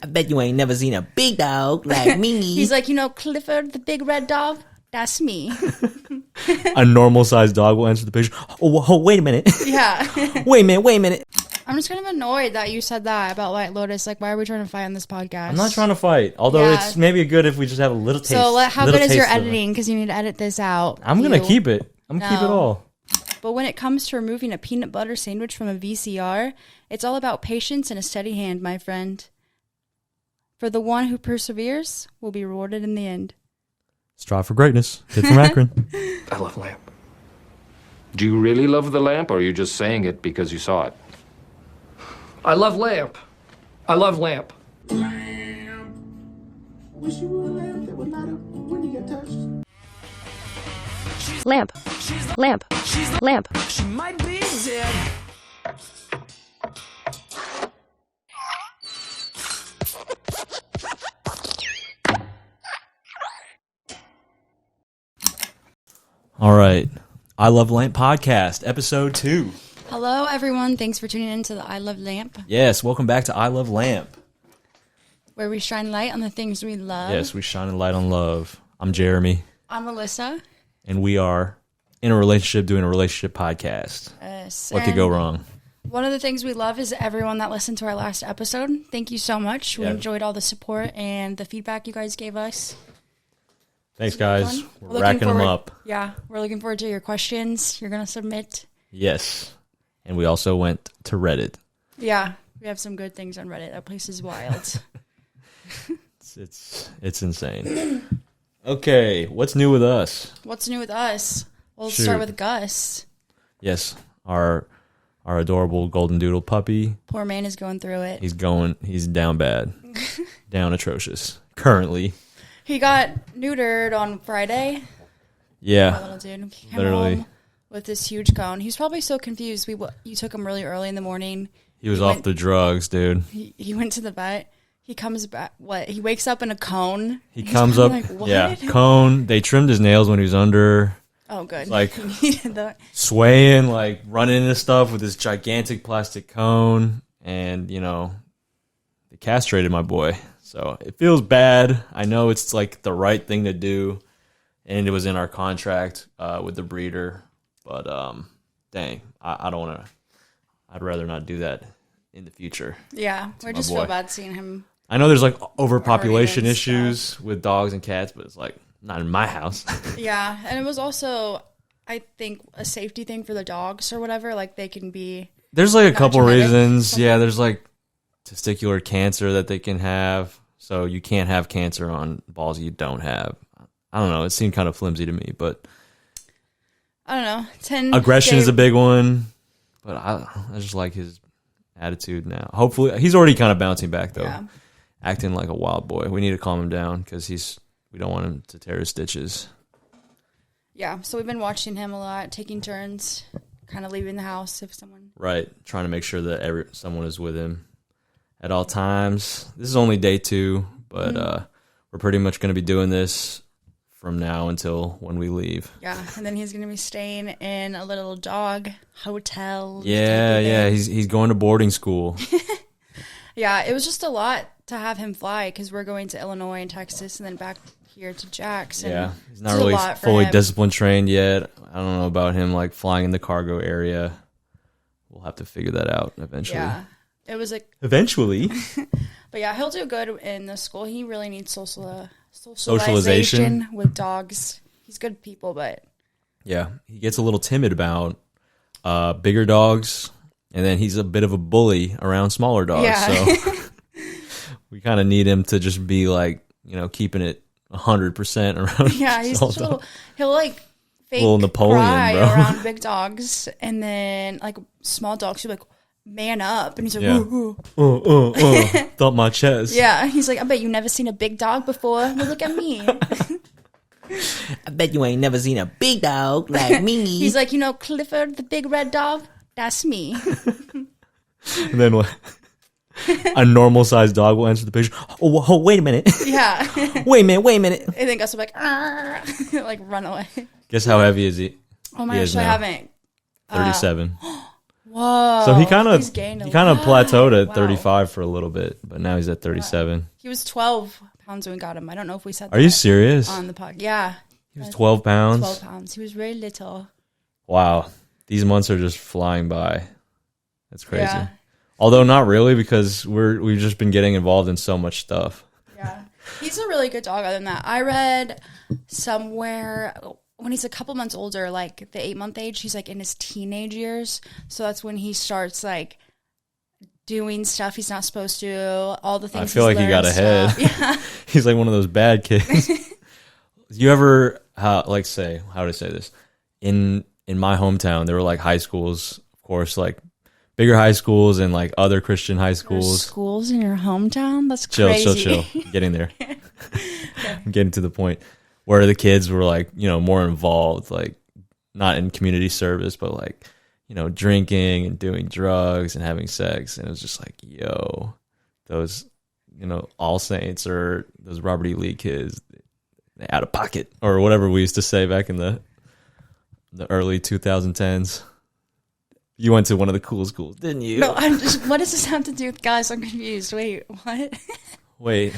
I bet you ain't never seen a big dog like me. He's like, Clifford, the big red dog? That's me. A normal-sized dog will answer the picture. Oh, wait a minute. Yeah. Wait a minute. I'm just kind of annoyed that you said that about White Lotus. Like, why are we trying to fight on this podcast? I'm not trying to fight. Although it's maybe good if we just have a little taste. So how good is your editing? Because you need to edit this out. I'm going to keep it. I'm going to keep it all. But when it comes to removing a peanut butter sandwich from a VCR, it's all about patience and a steady hand, my friend. For the one who perseveres will be rewarded in the end. Strive for greatness. Kid from Akron. I love lamp. Do you really love the lamp, or are you just saying it because you saw it? I love lamp. I love lamp. Lamp. Wish you were a lamp that would light up when you get touched. Lamp. Lamp. Lamp. She might be dead. All right. I Love Lamp podcast, episode 2. Hello, everyone. Thanks for tuning in to the I Love Lamp. Yes, welcome back to I Love Lamp. Where we shine light on the things we love. Yes, we shine a light on love. I'm Jeremy. I'm Alyssa. And we are in a relationship doing a relationship podcast. Yes. What could go wrong? One of the things we love is everyone that listened to our last episode. Thank you so much. We enjoyed all the support and the feedback you guys gave us. Thanks, guys. We're racking them up. Yeah, we're looking forward to your questions you're going to submit. Yes. And we also went to Reddit. Yeah, we have some good things on Reddit. That place is wild. It's insane. Okay, what's new with us? What's new with us? We'll start with Gus. Yes, our adorable golden doodle puppy. Poor man is going through it. He's down bad. Down atrocious. Currently. He got neutered on Friday. Yeah. My little dude came literally. home with this huge cone. He's probably so confused. You took him really early in the morning. He was off the drugs, dude. He went to the vet. He comes back. What? He wakes up in a cone. He comes up. Like, what? Yeah, cone. They trimmed his nails when he was under. Oh, good. Like he did that. Swaying, like running into stuff with this gigantic plastic cone, and they castrated my boy. So it feels bad. I know it's like the right thing to do, and it was in our contract with the breeder. But dang, I don't want to. I'd rather not do that in the future. Yeah, we just feel bad seeing him. I know there's like overpopulation issues with dogs and cats, but it's like not in my house. Yeah, and it was also, I think, a safety thing for the dogs or whatever. Like they can be. There's like a couple reasons. Yeah, there's like testicular cancer that they can have, so you can't have cancer on balls you don't have. I don't know. It seemed kind of flimsy to me, but I don't know. Aggression is a big one, but I just like his attitude now. Hopefully, he's already kind of bouncing back though, acting like a wild boy. We need to calm him down because we don't want him to tear his stitches. Yeah, so we've been watching him a lot, taking turns, kind of leaving the house if someone. Right, trying to make sure that someone is with him at all times. This is only day 2, but we're pretty much going to be doing this from now until when we leave. Yeah, and then he's going to be staying in a little dog hotel. Yeah, he's going to boarding school. Yeah, it was just a lot to have him fly because we're going to Illinois and Texas and then back here to Jackson. Yeah, he's not really fully discipline trained yet. I don't know about him like flying in the cargo area. We'll have to figure that out eventually. Yeah. It was like eventually. But yeah, he'll do good in the school. He really needs socialization with dogs. He's good people, but yeah, he gets a little timid about bigger dogs, and then he's a bit of a bully around smaller dogs. Yeah. So we kind of need him to just be like, keeping it 100% around. Yeah, he's just he'll like fake little Napoleon, cry bro. around big dogs, and then like small dogs, he'll like man up, and he's like, thump my chest. Yeah, he's like, I bet you never seen a big dog before. Well, look at me. I bet you ain't never seen a big dog like me. He's like, Clifford, the big red dog? That's me. And then what? A normal-sized dog will answer the picture. Oh, wait a minute. Yeah. Wait a minute. And then Gus will be like, like run away. Guess how heavy is he? Oh my gosh, I haven't. 37. Whoa. So he kind he's gained a of lot. plateaued at Wow. 35 for a little bit, but now he's at 37. He was 12 pounds when we got him. I don't know if we said that. Are you serious? On the podcast. Yeah. He was 12 pounds? 12 pounds. He was very little. Wow. These months are just flying by. That's crazy. Yeah. Although not really, because we've just been getting involved in so much stuff. Yeah. He's a really good dog other than that. I read somewhere when he's a couple months older, like the 8-month age, he's like in his teenage years. So that's when he starts like doing stuff he's not supposed to, all the things I feel like he got ahead. Yeah. He's like one of those bad kids. You ever, how to say this? In my hometown, there were like high schools, of course, like bigger high schools and like other Christian high schools. Schools in your hometown? That's Chill. crazy. I'm getting there. I'm getting to the point where the kids were like, more involved, like not in community service, but like, drinking and doing drugs and having sex. And it was just like, yo, those, All Saints or those Robert E. Lee kids, they out of pocket or whatever we used to say back in the early 2010s. You went to one of the cool schools, didn't you? No, what does this have to do with guys? I'm confused. Wait, what? Wait.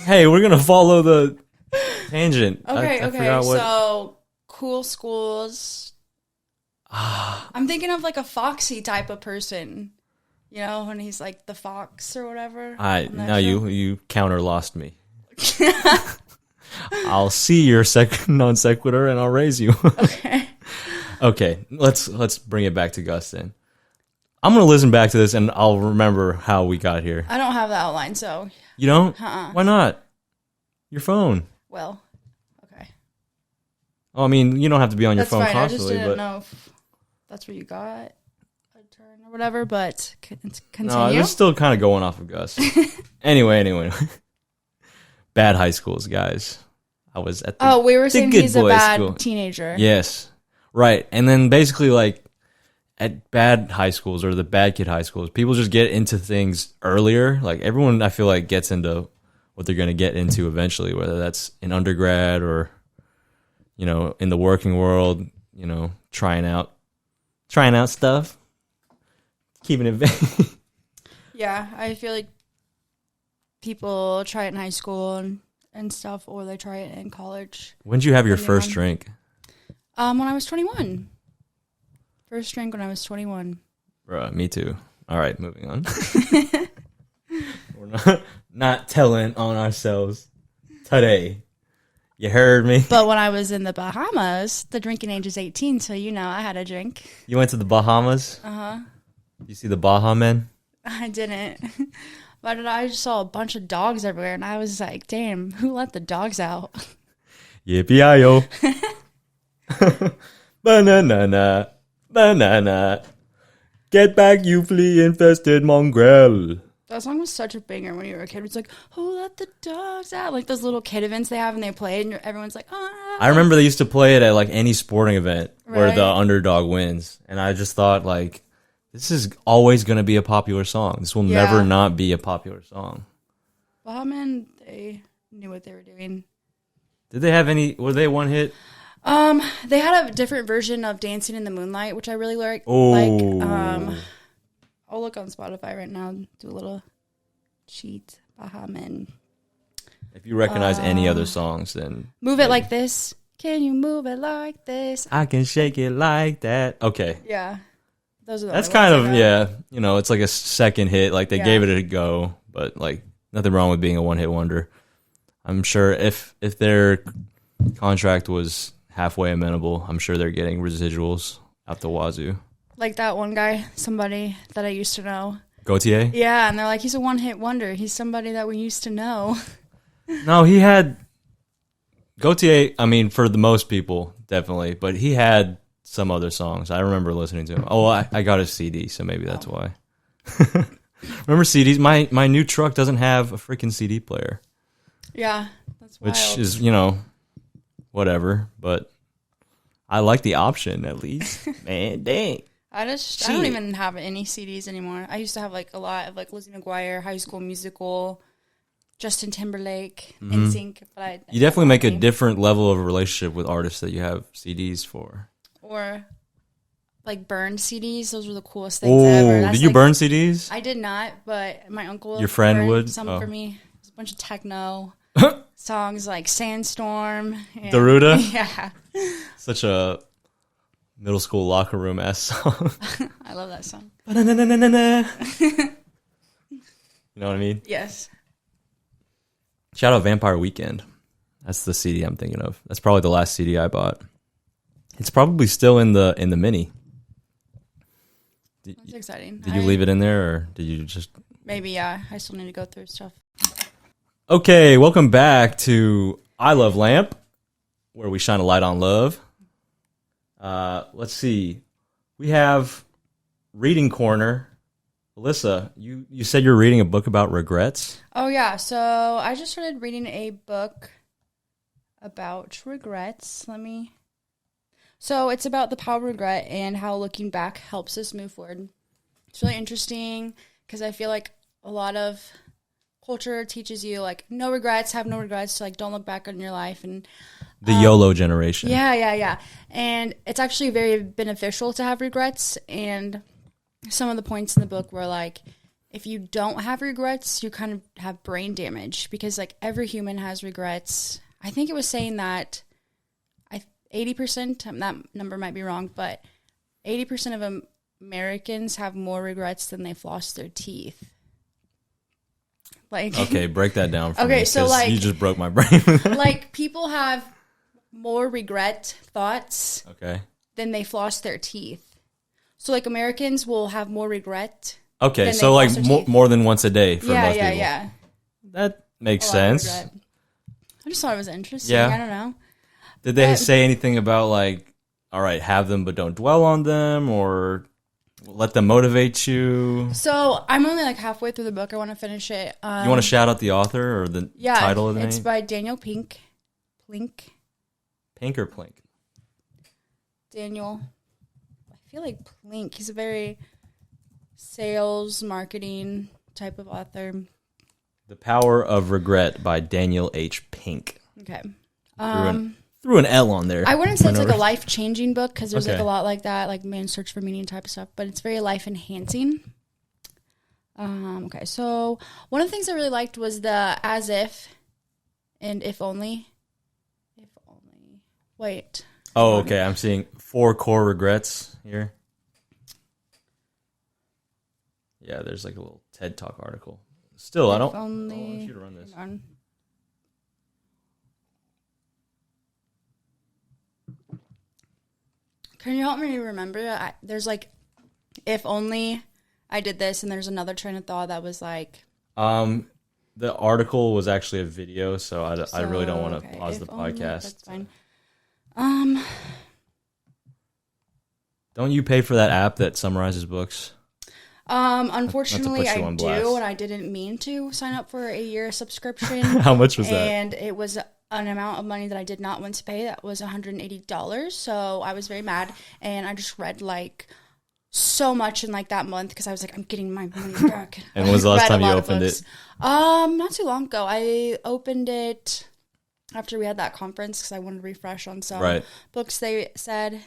Hey, we're going to follow the tangent. Okay, I okay. forgot what. So, cool schools. I'm thinking of like a foxy type of person. When he's like the fox or whatever. Now you counter lost me. I'll see your non sequitur and I'll raise you. Okay. Okay, let's bring it back to Gus then. I'm gonna listen back to this and I'll remember how we got here. I don't have the outline, so. You don't? Why not? Your phone. Well, okay. Oh, I mean, you don't have to be on your That's phone fine. constantly. I just didn't but know if that's where you got a turn or whatever, but continue. no, it's still kind of going off of Gus. Anyway. Bad high schools, guys. I was at the we were saying good he's a boy bad school. teenager. Yes. Right. And then basically like at bad high schools or the bad kid high schools, people just get into things earlier. Like everyone I feel like gets into what they're going to get into eventually, whether that's in undergrad or, in the working world, trying out stuff, keeping it vague. Yeah, I feel like people try it in high school and stuff, or they try it in college. When did you have your first drink? When I was 21. First drink when I was 21. Bruh, me too. All right, moving on. We're not telling on ourselves today. You heard me? But when I was in the Bahamas, the drinking age is 18, so I had a drink. You went to the Bahamas? Uh-huh. You see the Baha Men? I didn't. But I just saw a bunch of dogs everywhere, and I was like, damn, who let the dogs out? Yippee-yi-yo. Banana, banana. Get back, you flea-infested mongrel. That song was such a banger when you were a kid. It's like, who let the dogs out? Like those little kid events they have and they play it and everyone's like, ah. I remember they used to play it at like any sporting event where Right. the underdog wins. And I just thought like, this is always going to be a popular song. This will never not be a popular song. Baha Men, they knew what they were doing. Did they have were they one hit? They had a different version of Dancing in the Moonlight, which I really like. Oh. I'll look on Spotify right now and do a little cheat. Baha Men. If you recognize any other songs, then Move it like this. Can you move it like this? I can shake it like that. Okay. Yeah. Those are the That's only kind ones of, I know. yeah, it's like a second hit. Like they gave it a go, but like nothing wrong with being a one hit wonder. I'm sure if their contract was halfway amenable, I'm sure they're getting residuals out the wazoo. Like that one guy, somebody that I used to know. Gautier? Yeah, and they're like, he's a one-hit wonder. He's somebody that we used to know. No, he had Gautier, I mean, for the most people, definitely, but he had some other songs. I remember listening to him. Oh, I got his CD, so maybe that's why. Remember CDs? My new truck doesn't have a freaking CD player. Yeah, that's wild. Which is, whatever, but I like the option at least. Man, dang. I don't even have any CDs anymore. I used to have like a lot of like Lizzie McGuire, High School Musical, Justin Timberlake, NSYNC. But You definitely make a different level of relationship with artists that you have CDs for. Or like burned CDs. Those were the coolest things ever. Oh, That's did you like- burn CDs? I did not, but my uncle. Your friend burned would? some Oh. for me. It was a bunch of techno songs like Sandstorm. And, Daruda? Yeah, Such a middle school locker room ass song. I love that song. You know what I mean? Yes. Shout out Vampire Weekend. That's the CD I'm thinking of. That's probably the last CD I bought. It's probably still in the mini. That's exciting. Did you leave it in there, or did you just... Maybe, yeah. I still need to go through stuff. Okay, welcome back to I Love Lamp, where we shine a light on love. Let's see. We have Reading Corner. Alyssa, you said you're reading a book about regrets? Oh, yeah. So I just started reading a book about regrets. So it's about the power of regret and how looking back helps us move forward. It's really interesting because I feel like a lot of culture teaches you, like, no regrets, have no regrets, so, like, don't look back on your life. And The YOLO generation. yeah. And it's actually very beneficial to have regrets. And some of the points in the book were, like, if you don't have regrets, you kind of have brain damage because, like, every human has regrets. I think it was saying that 80%, that number might be wrong, but 80% of Americans have more regrets than they've lost their teeth. Like, Okay, break that down for Okay, me, so, 'cause like- you just broke my brain. like, people have more regret thoughts Okay. than they've lost their teeth. So, like, Americans will have more regret. Okay, Then so they like lost their teeth. more than once a day for most people. Yeah. That makes A lot of sense. regret. I just thought it was interesting. Yeah. I don't know. Did they But- say anything about, like, all right, have them but don't dwell on them, or let them motivate you? So I'm only like halfway through the book. I want to finish it. You want to shout out the author or the title of the it's name? by Daniel Plink. Pink or Plink? Daniel. I feel like Plink. He's a very sales marketing type of author. The Power of Regret by Daniel H. Pink. Okay. Threw an L on there. I wouldn't say it's like a Whenever- life-changing book because there's like Okay. a lot like that, like man's search for meaning type of stuff, but it's very life-enhancing. Okay, so one of the things I really liked was the as if and if only. If only. Wait. Oh, okay. I'm seeing 4 core regrets here. Yeah, there's like a little TED Talk article. Still, I If don't. only- I want you to run this. Hang on. Can you help me remember? There's like, if only I did this, and there's another train of thought that was like, The article was actually a video, so I really don't want to okay, pause if the only, podcast. that's fine. Don't you pay for that app that summarizes books? Unfortunately, put you I on do, blast. and I didn't mean to sign up for a year subscription. How much was that? And it was an amount of money that I did not want to pay. That was $180. So I was very mad, and I just read like so much in like that month because I was like, I'm getting my money back. And when was the last Read a time you lot of opened books. it? Not too long ago. I opened it after we had that conference because I wanted to refresh on some Right. books they said.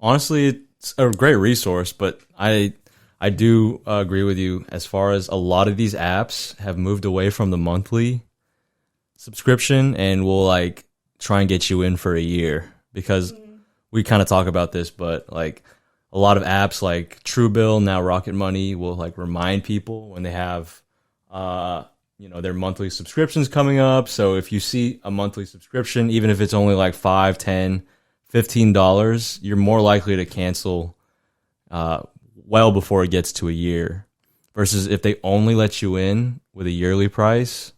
Honestly, it's a great resource, but I do agree with you as far as a lot of these apps have moved away from the monthly subscription and will like try and get you in for a year because we kind of talk about this, but like a lot of apps like Truebill, now Rocket Money, will like remind people when they have their monthly subscriptions coming up. So if you see a monthly subscription, even if it's only like $5, $10, $15, you're more likely to cancel well before it gets to a year. Versus if they only let you in with a yearly price,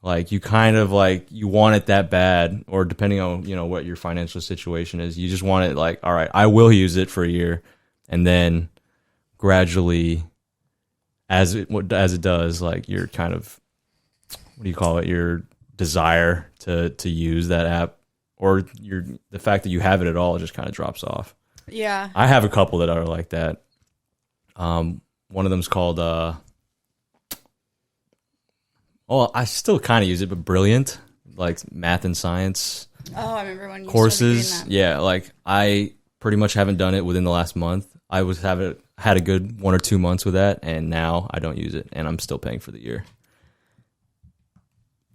like you kind of like you want it that bad, or depending on what your financial situation is, you just want it like, all right, I will use it for a year, and then gradually, as it does, like your kind of, what do you call it, your desire to use that app, or the fact that you have it at all just kind of drops off. Yeah. I have a couple that are like that. One of them's called I still kind of use it, but Brilliant, like math and science Oh, I remember when you courses. started doing that. Yeah, like I pretty much haven't done it within the last month. I had a good 1 or 2 months with that, and now I don't use it, and I'm still paying for the year.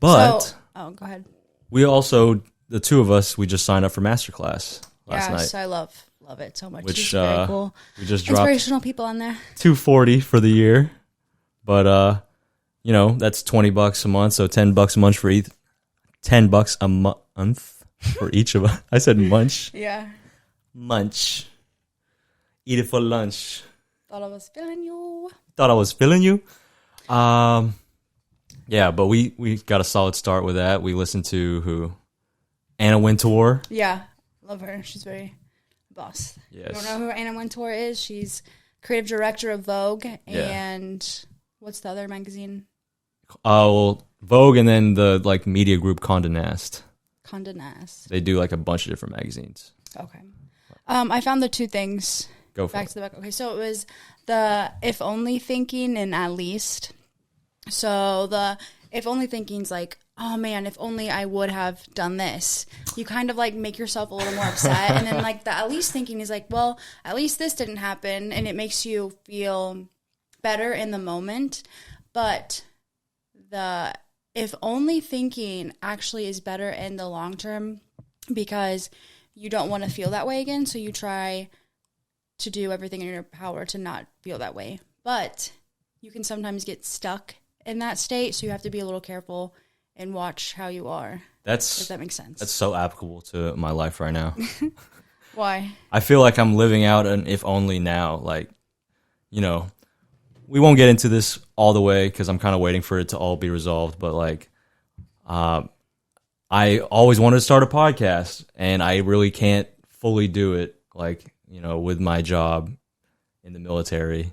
But go ahead. we also, the two of us, we just signed up for masterclass last night. Yes, I love it so much. Which It's very cool. we just dropped Inspirational people on there. $240 for the year, but you know, that's $20 a month, so $10 a month for each. $10 a month for each of us. I said munch. Yeah. Munch. Eat it for lunch. Thought I was feeling you. Thought I was feeling you. Yeah, but we got a solid start with that. We listened to who? Anna Wintour. Yeah. Love her. She's very boss. Yes. You don't know who Anna Wintour is? She's creative director of Vogue and what's the other magazine? Well, Vogue and then the like media group Condé Nast. Condé Nast. They do like a bunch of different magazines. Okay. I found the two things. Go for Back it. to the book. Okay, so it was the if only thinking and at least. So the if only thinking's like, oh man, if only I would have done this. You kind of like make yourself a little more upset. And then like the at least thinking is like, well, at least this didn't happen. And it makes you feel better in the moment. But the if only thinking actually is better in the long term because you don't want to feel that way again. So you try to do everything in your power to not feel that way. But you can sometimes get stuck in that state. So you have to be a little careful and watch how you are. If that makes sense. That's so applicable to my life right now. Why? I feel like I'm living out an if only now. Like, you know, we won't get into this all the way because I'm kind of waiting for it to all be resolved. But like, I always wanted to start a podcast and I really can't fully do it. Like, you know, with my job in the military.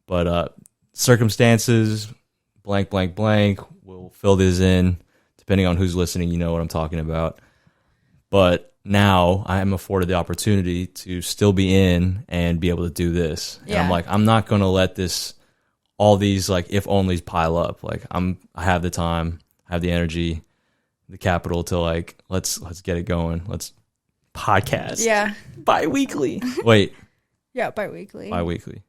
But circumstances, blank, blank, blank, we'll fill this in. Depending on who's listening, you know what I'm talking about. But now I am afforded the opportunity to still be in and be able to do this. And I'm like, I'm not going to let all these like if onlys pile up. Like I have the time, I have the energy, the capital to like, let's get it going. Let's podcast. Yeah. Bi-weekly. Wait. Yeah, bi-weekly. Bi-weekly.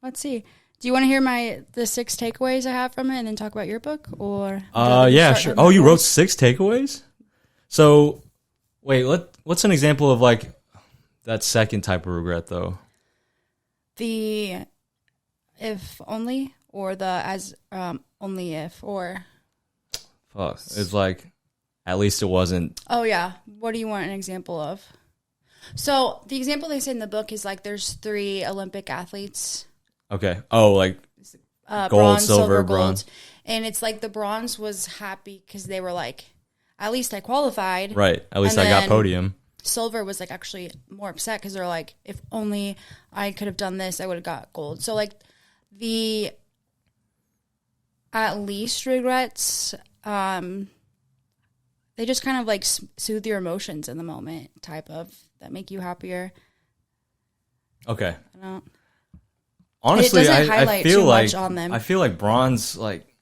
Let's see. Do you want to hear the 6 takeaways I have from it and then talk about your book? Or yeah, sure. Oh, you wrote 6 takeaways? So, wait, what's an example of like that second type of regret though? The if only or the as only if or Fuck. It's like at least it wasn't. Oh yeah. What do you want an example of? So, the example they say in the book is like there's 3 Olympic athletes. Okay. Oh, like gold, bronze, silver, gold. bronze. And it's like the bronze was happy because they were like, at least I qualified. Right. At least And I got then podium. Silver was like actually more upset because they're like, if only I could have done this, I would have got gold. So like the at least regrets, they just kind of like soothe your emotions in the moment type of that make you happier. Okay. I don't. Honestly, It doesn't I highlight feel too like much on them. I feel like bronze, like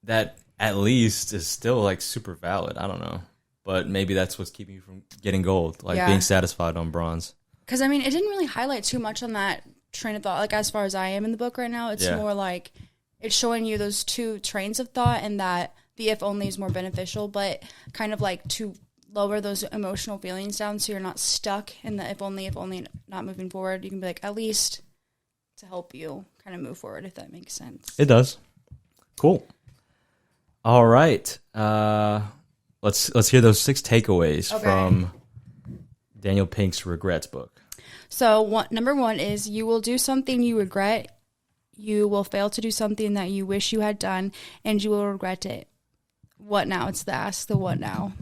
that, at least is still like super valid. I don't know, but maybe that's what's keeping you from getting gold, like being satisfied on bronze. Because I mean, it didn't really highlight too much on that train of thought. Like as far as I am in the book right now, it's more like it's showing you those 2 trains of thought, and that the if only is more beneficial, but kind of like to lower those emotional feelings down, so you're not stuck in the if only, not moving forward. You can be like at least. To help you kind of move forward, if that makes sense. It does. Cool. All right. Let's hear those 6 takeaways from Daniel Pink's Regrets book. So number 1 is you will do something you regret. You will fail to do something that you wish you had done, and you will regret it. What now? It's the ask, the what now.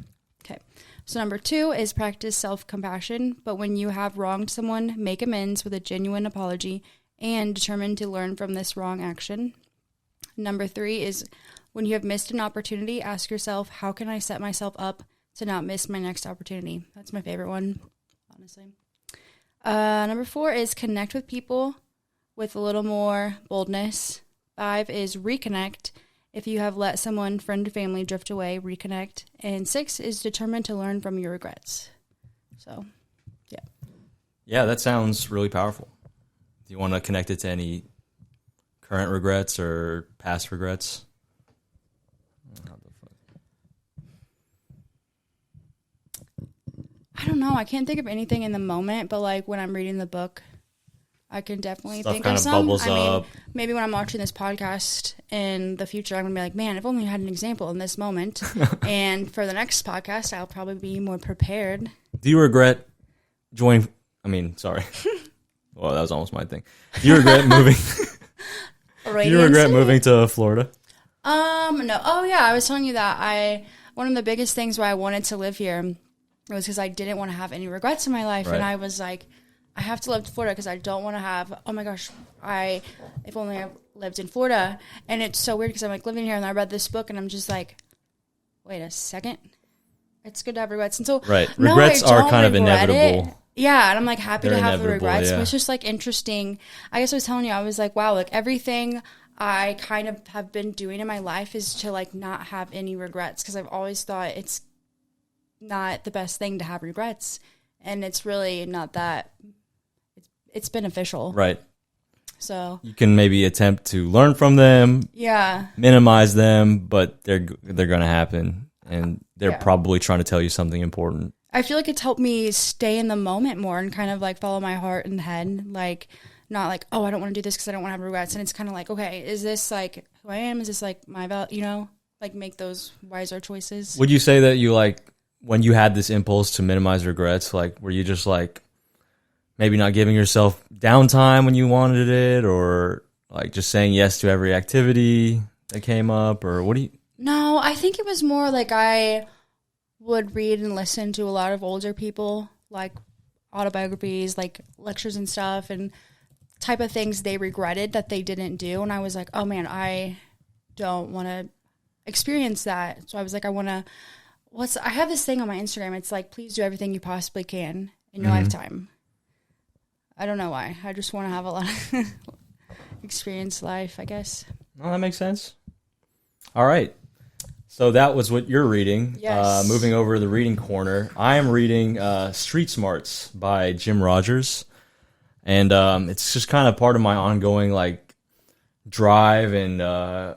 Okay. So number 2 is practice self-compassion. But when you have wronged someone, make amends with a genuine apology and determined to learn from this wrong action. Number 3 is when you have missed an opportunity, ask yourself, how can I set myself up to not miss my next opportunity? That's my favorite one, honestly. Number 4 is connect with people with a little more boldness. 5 is reconnect. If you have let someone, friend or family, drift away, reconnect. And 6 is determined to learn from your regrets. So, yeah. Yeah, that sounds really powerful. Do you want to connect it to any current regrets or past regrets? I don't know. I can't think of anything in the moment, but like when I'm reading the book, I can definitely Stuff think kind of of some. bubbles I mean, up. maybe when I'm watching this podcast in the future, I'm gonna be like, man, if only I had an example in this moment. And for the next podcast, I'll probably be more prepared. Do you regret joining? I mean, sorry. Well, that was almost my thing. Do you regret moving? Do you regret moving to Florida? No. Oh yeah, I was telling you that one of the biggest things why I wanted to live here was because I didn't want to have any regrets in my life, Right. and I was like, I have to live in Florida because I don't want to have. Oh my gosh, if only I lived in Florida. And it's so weird because I'm like living here, and I read this book, and I'm just like, wait a second, it's good to have regrets. And so Right. no, Regrets I are don't kind of regret inevitable. it. Yeah, and I'm like happy They're to have the inevitable, regrets. yeah. But it's just like interesting. I guess I was telling you, I was like, wow, like everything I kind of have been doing in my life is to like not have any regrets because I've always thought it's not the best thing to have regrets, and it's really not that. It's beneficial, Right. So You can maybe attempt to learn from them, yeah, minimize them, but they're going to happen, and they're Yeah. probably trying to tell you something important. I feel like it's helped me stay in the moment more and kind of like follow my heart and head, like not like, oh, I don't want to do this because I don't want to have regrets. And it's kind of like, okay, is this like who I am? Is this like my value? You know, like make those wiser choices. Would you say that you like when you had this impulse to minimize regrets, like were you just like maybe not giving yourself downtime when you wanted it, or like just saying yes to every activity that came up, or what do you? No, I think it was more like I would read and listen to a lot of older people, like autobiographies, like lectures and stuff, and type of things they regretted that they didn't do. And I was like, oh man, I don't want to experience that. So I was like, I have this thing on my Instagram. It's like, please do everything you possibly can in your lifetime. I don't know why. I just want to have a lot of experience life, I guess. Oh, that makes sense. All right. So that was what you're reading. Yes. Moving over to the reading corner, I am reading Street Smarts by Jim Rogers. And it's just kind of part of my ongoing like drive and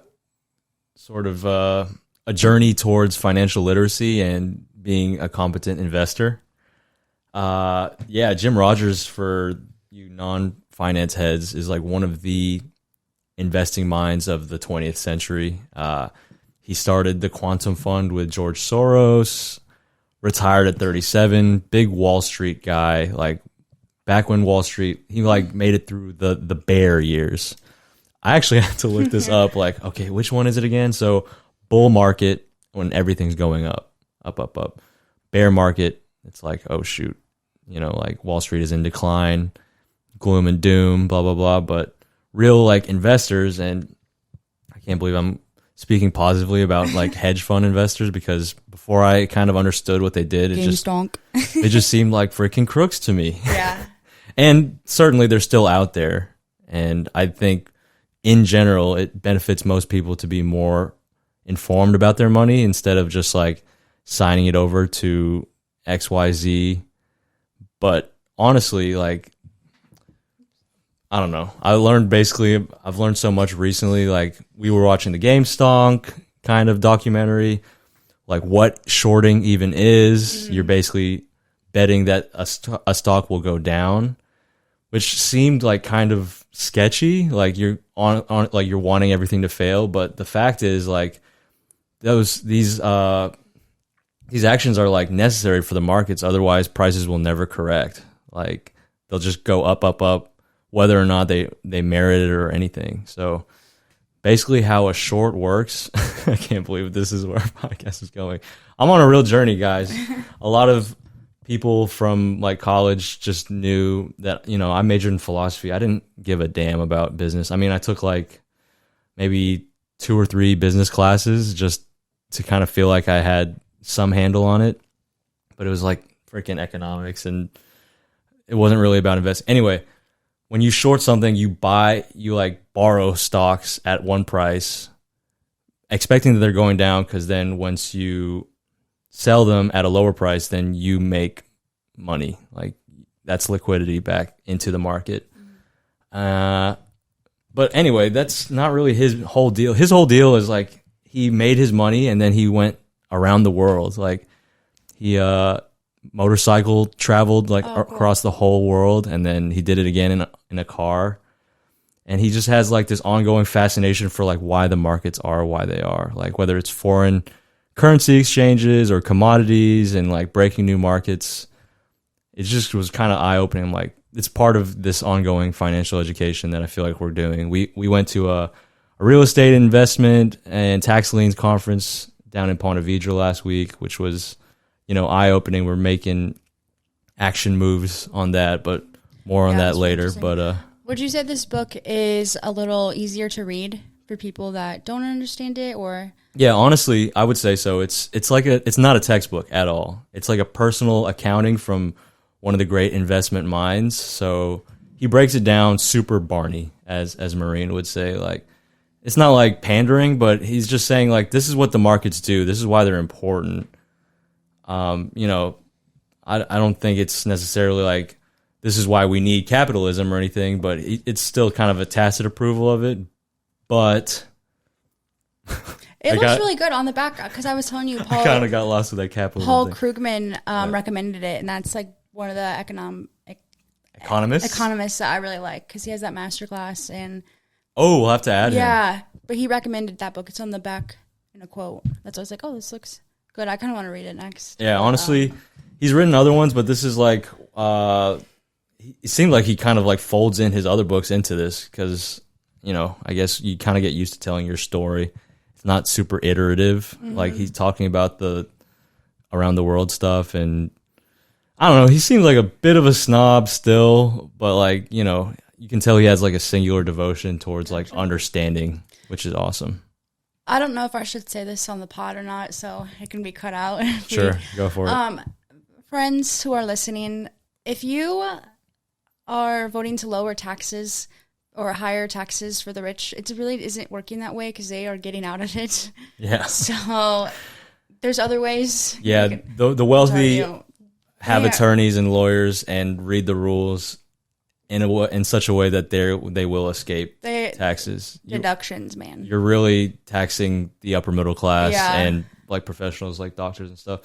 sort of a journey towards financial literacy and being a competent investor. Jim Rogers, for you non-finance heads, is like one of the investing minds of the 20th century. He started the Quantum Fund with George Soros, retired at 37, big Wall Street guy, like back when Wall Street, he like made it through the bear years. I actually had to look this up, like, okay, which one is it again? So bull market, when everything's going up. Bear market, it's like, oh shoot, like Wall Street is in decline, gloom and doom, blah, blah, blah. But real like investors, and I can't believe I'm speaking positively about like hedge fund investors, because before I kind of understood what they did, they just seemed like freaking crooks to me. Yeah. And certainly they're still out there. And I think in general, it benefits most people to be more informed about their money instead of just like signing it over to XYZ. But honestly, like, I don't know. I've learned so much recently. Like, we were watching the GameStonk kind of documentary, like what shorting even is. You're basically betting that a stock will go down, which seemed like kind of sketchy. Like you're like you're wanting everything to fail. But the fact is, like, these actions are like necessary for the markets. Otherwise, prices will never correct. Like, they'll just go up, whether or not they merit it or anything. So basically how a short works, I can't believe this is where our podcast is going. I'm on a real journey, guys. A lot of people from like college just knew that, I majored in philosophy. I didn't give a damn about business. I mean, I took like maybe 2 or 3 business classes just to kind of feel like I had some handle on it. But it was like freaking economics, and it wasn't really about investing. Anyway, when you short something, you borrow stocks at one price, expecting that they're going down, because then once you sell them at a lower price, then you make money. Like that's liquidity back into the market. But anyway, that's not really his whole deal. His whole deal is like he made his money and then he went around the world. Like he motorcycle traveled like across the whole world, and then he did it again in a car. And he just has like this ongoing fascination for like why the markets are why they are, like whether it's foreign currency exchanges or commodities and like breaking new markets. It just was kind of eye opening. Like it's part of this ongoing financial education that I feel like we're doing. We went to a real estate investment and tax liens conference down in Ponte Vedra last week, which was, you know, eye opening. We're making action moves on that, but more on that later. But would you say this book is a little easier to read for people that don't understand it, or? Yeah, honestly, I would say so. It's not a textbook at all. It's like a personal accounting from one of the great investment minds. So he breaks it down super Barney, as Marine would say. Like it's not like pandering, but he's just saying like this is what the markets do. This is why they're important. You know, I don't think it's necessarily like this is why we need capitalism or anything, but it's still kind of a tacit approval of it. But it looks really good on the back, because I was telling you, Paul, I kind of got lost with that capitalism Paul thing. Krugman recommended it, and that's like one of the economists that I really like, because he has that masterclass. And we'll have to add him. But he recommended that book. It's on the back in a quote. That's why I was like, oh, this looks good. I kind of want to read it next. Yeah, honestly, he's written other ones, but this is like it seemed like he kind of like folds in his other books into this, because, you know, I guess you kind of get used to telling your story. It's not super iterative. Like he's talking about the around the world stuff, and I don't know, he seems like a bit of a snob still, but like, you know, you can tell he has like a singular devotion towards like understanding, which is awesome. I don't know if I should say this on the pod or not, so it can be cut out. Sure, go for it. Friends who are listening, if you are voting to lower taxes or higher taxes for the rich, it really isn't working that way, because they are getting out of it. Yeah. So there's other ways. Yeah, the wealthy have attorneys and lawyers and read the rules in such a way that they will escape taxes. Deductions, man. You're really taxing the upper middle class and like professionals like doctors and stuff.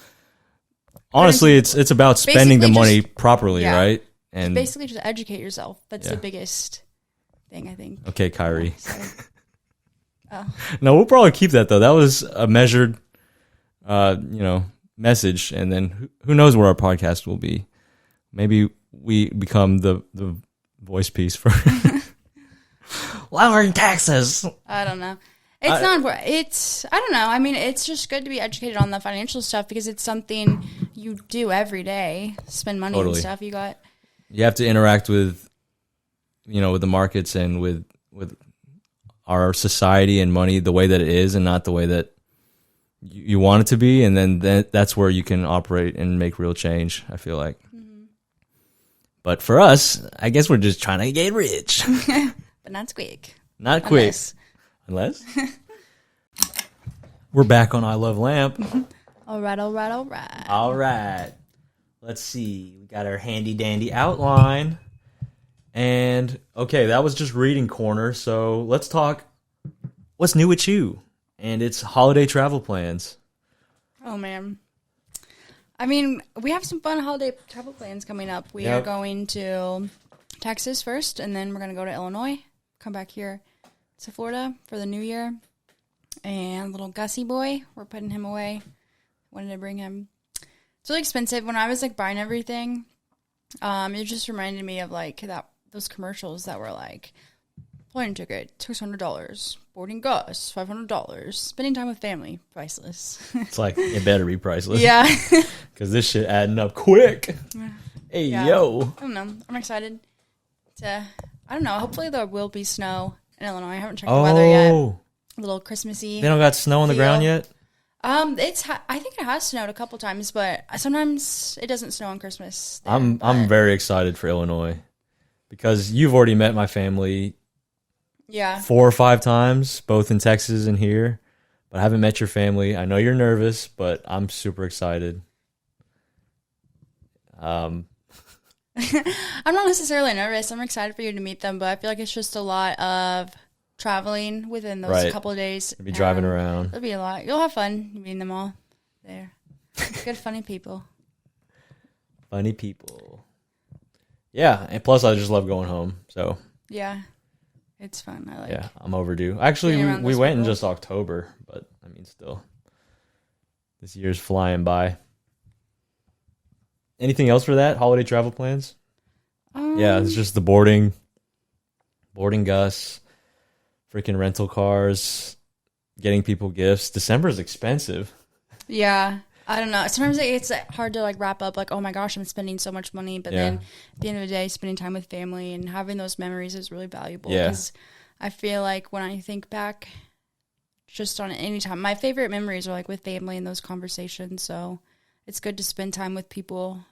Honestly, it's about spending the money properly, right? And basically just educate yourself. That's the biggest thing, I think. Okay, Kyrie. Oh. No, we'll probably keep that though. That was a measured, message, and then who knows where our podcast will be? Maybe we become the voice piece for lowering taxes. I don't know. It's not important. I don't know. I mean, it's just good to be educated on the financial stuff, because it's something you do every day. Spend money and stuff. You have to interact with, with the markets and with our society and money the way that it is, and not the way that you want it to be. And then that's where you can operate and make real change, I feel like. Mm-hmm. But for us, I guess we're just trying to get rich. But not quick. Not quick. Unless? We're back on I Love Lamp. All right. All right. Let's see. We got our handy dandy outline. And, okay, that was just reading corner. So let's talk what's new with you. And it's holiday travel plans. Oh, man. I mean, we have some fun holiday travel plans coming up. We are going to Texas first, and then we're going to go to Illinois, come back here to Florida for the new year. And little Gussie boy, we're putting him away. Wanted to bring him. It's really expensive. When I was like buying everything, it just reminded me of like those commercials that were like, plane ticket $600, boarding gas $500, spending time with family priceless. It's like it better be priceless. Yeah, because this shit adding up quick. Hey yo, I don't know. I'm excited to. I don't know. Hopefully there will be snow in Illinois. I haven't checked the weather yet. A little Christmassy. They don't got snow on the ground yet? I think it has snowed a couple times, but sometimes it doesn't snow on Christmas. I'm very excited for Illinois, because you've already met my family 4 or 5 times, both in Texas and here. But I haven't met your family. I know you're nervous, but I'm super excited. Um, I'm not necessarily nervous. I'm excited for you to meet them, but I feel like it's just a lot of traveling within those Right. couple of days. be driving around. It'll be a lot. You'll have fun meeting them all there. Good, funny people. Funny people. Yeah, and plus I just love going home. So Yeah, it's fun. I like. yeah, I'm overdue. Actually, Being around we those went in people. just October, but I mean, still, this year's flying by. Anything else for that? Holiday travel plans? Yeah, it's just the boarding Gus, freaking rental cars, getting people gifts. December is expensive. Yeah. I don't know. Sometimes it's hard to like wrap up like, oh my gosh, I'm spending so much money. But then at the end of the day, spending time with family and having those memories is really valuable. Yeah. Because I feel like when I think back just on any time, my favorite memories are like with family and those conversations. So it's good to spend time with people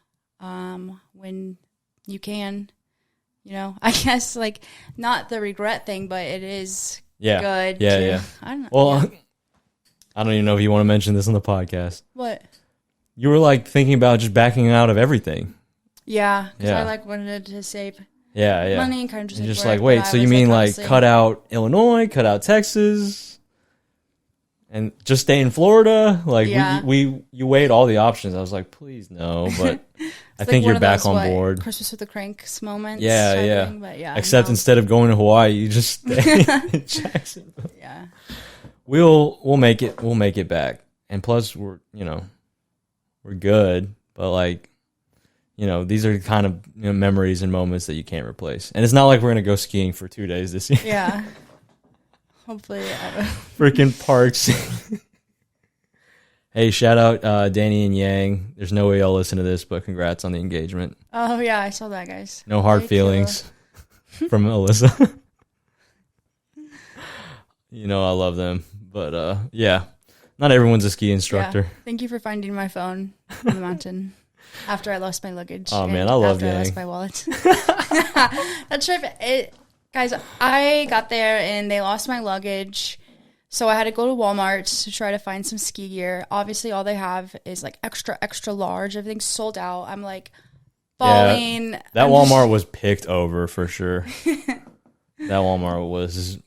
when you can, you know, I guess like not the regret thing, but it is good. Yeah, to, yeah. I don't know. Well, yeah. I don't even know if you want to mention this on the podcast. What? You were like thinking about just backing out of everything. Yeah. Because Yeah. I like wanted to save Yeah. money and kind of And just, just work, like, wait, but so I you was, mean like honestly- cut out Illinois, cut out Texas, and just stay in Florida? Like Yeah. you weighed all the options. I was like, please no, but I It's think like you're one of back those, on what, board. Christmas with the Cranks moments. Yeah, type yeah. thing, but yeah. Except no. instead of going to Hawaii, you just stay in Jacksonville. Yeah. We'll make it back. And plus we're good, but like, these are kind of memories and moments that you can't replace. And it's not like we're going to go skiing for 2 days this year. Yeah. Hopefully. Freaking parks. Hey, shout out Danny and Yang. There's no way y'all listen to this, but congrats on the engagement. Oh, yeah. I saw that, guys. No hard Thank feelings from Alyssa. I love them. But yeah, not everyone's a ski instructor. Yeah. Thank you for finding my phone on the mountain after I lost my luggage. Oh, man, and I love after I Yang. lost my wallet. That trip, guys, I got there and they lost my luggage. So I had to go to Walmart to try to find some ski gear. Obviously, all they have is like extra, extra large. Everything's sold out. I'm like falling. That I'm Walmart was picked over for sure. That Walmart was,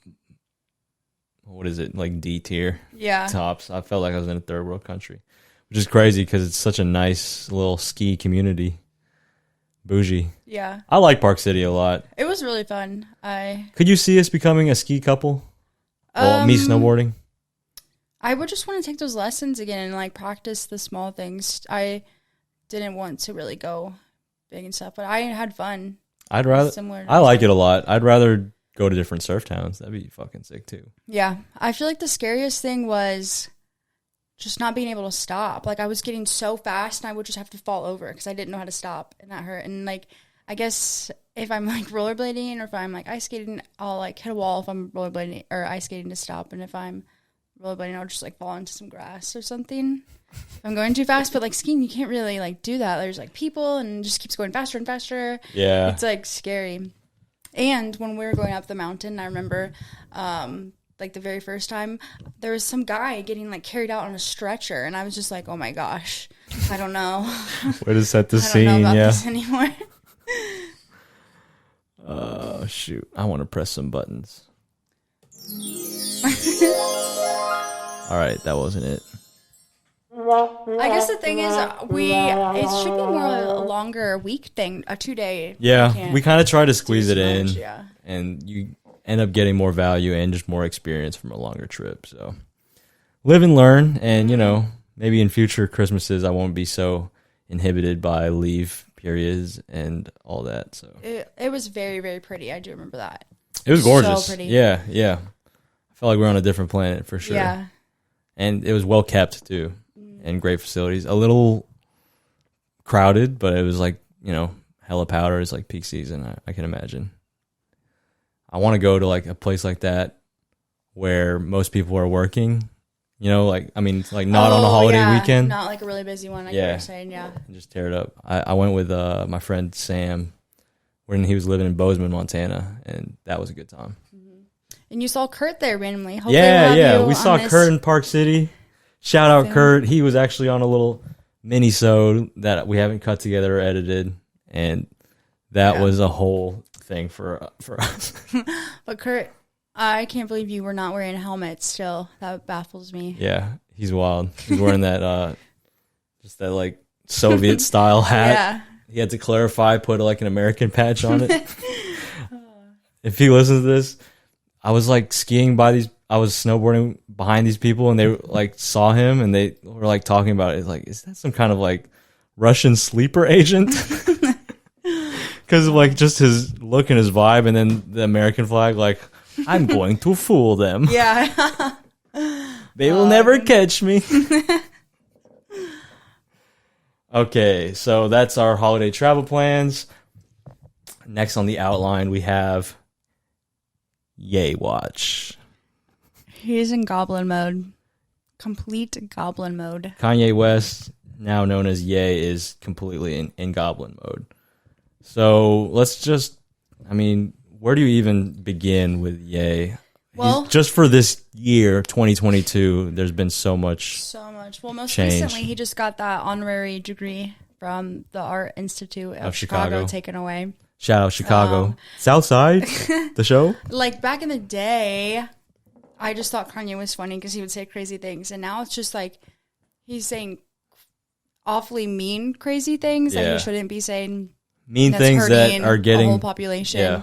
what is it, like D tier yeah. tops. I felt like I was in a third world country, which is crazy because it's such a nice little ski community. Bougie. Yeah. I like Park City a lot. It was really fun. Could you see us becoming a ski couple? Well, me snowboarding. I would just want to take those lessons again and like practice the small things. I didn't want to really go big and stuff, but I had fun. I'd rather. Similar to I like it a lot. I'd rather go to different surf towns. That'd be fucking sick too. Yeah. I feel like the scariest thing was just not being able to stop. Like I was getting so fast and I would just have to fall over because I didn't know how to stop and that hurt. And like, I guess if I'm like rollerblading or if I'm like ice skating, I'll like hit a wall if I'm rollerblading or ice skating to stop. And if I'm rollerblading, I'll just like fall into some grass or something. If I'm going too fast, but like skiing, you can't really like do that. There's like people and it just keeps going faster and faster. Yeah. It's like scary. And when we were going up the mountain, I remember like the very first time, there was some guy getting like carried out on a stretcher. And I was just like, oh my gosh, I don't know. Way to set the I don't know scene, about yeah. this anymore. Oh, shoot. I want to press some buttons. All right, that wasn't it. I guess the thing is, it should be more a longer week thing, a 2-day. Yeah, we kind of try to squeeze it in, Yeah. and you end up getting more value and just more experience from a longer trip. So live and learn, and maybe in future Christmases I won't be so inhibited by leave periods and all that. So It was very, very pretty. I do remember that. it was gorgeous. So pretty. Yeah. I felt like we were on a different planet for sure. Yeah. And it was well kept too, and great facilities. A little crowded, but it was like hella powder is like peak season. I can imagine. I want to go to like a place like that where most people are working. Like not on a holiday weekend. Not like a really busy one. I get what you're saying. Yeah. And just tear it up. I went with my friend Sam when he was living in Bozeman, Montana, and that was a good time. And you saw Kurt there randomly. Hopefully Yeah. we'll have you We on saw this Kurt in Park City. Shout out Kurt. He was actually on a little mini-sode that we haven't cut together or edited, and that was a whole thing for us. But Kurt, I can't believe you were not wearing a helmet still. That baffles me. Yeah, he's wild. He's wearing that just that like Soviet style hat. Yeah. He had to clarify, put like an American patch on it. If he listens to this, I was like I was snowboarding behind these people, and they like saw him, and they were like talking about it. It's like, is that some kind of like Russian sleeper agent? Because of like just his look and his vibe, and then the American flag, like, I'm going to fool them. Yeah. They will never catch me. Okay, so that's our holiday travel plans. Next on the outline, we have Yay Watch. He's in goblin mode. Complete goblin mode. Kanye West, now known as Ye, is completely in goblin mode. So let's just, where do you even begin with Ye? Well, just for this year, 2022, there's been so much. Well, most change. recently, he just got that honorary degree from the Art Institute of Chicago taken away. Shout out Chicago. Southside, the show? Like, back in the day, I just thought Kanye was funny because he would say crazy things. And now it's just like he's saying awfully mean, crazy things that he shouldn't be saying. Mean things that are getting the whole population. Yeah.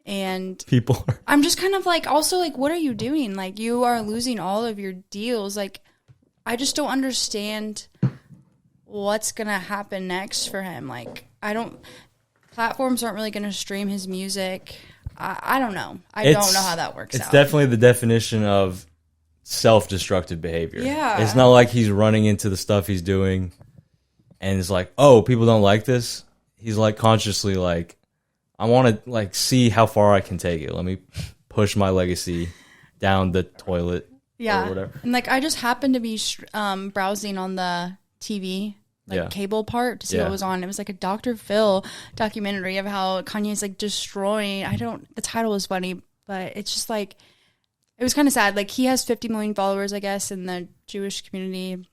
And people are. I'm just kind of like, also, like, what are you doing? Like, you are losing all of your deals. Like, I just don't understand what's going to happen next for him. Like, platforms aren't really going to stream his music. I don't know. I don't know how that works out. It's definitely the definition of self-destructive behavior. Yeah. It's not like he's running into the stuff he's doing and it's like, oh, people don't like this. He's like consciously like, I want to like see how far I can take it. Let me push my legacy down the toilet. Yeah. Or whatever. And like, I just happened to be browsing on the TV, cable part to see what was on. It was like a Dr. Phil documentary of how Kanye's like destroying. The title was funny, but it's just like, it was kind of sad. Like, he has 50 million followers, I guess, and the Jewish community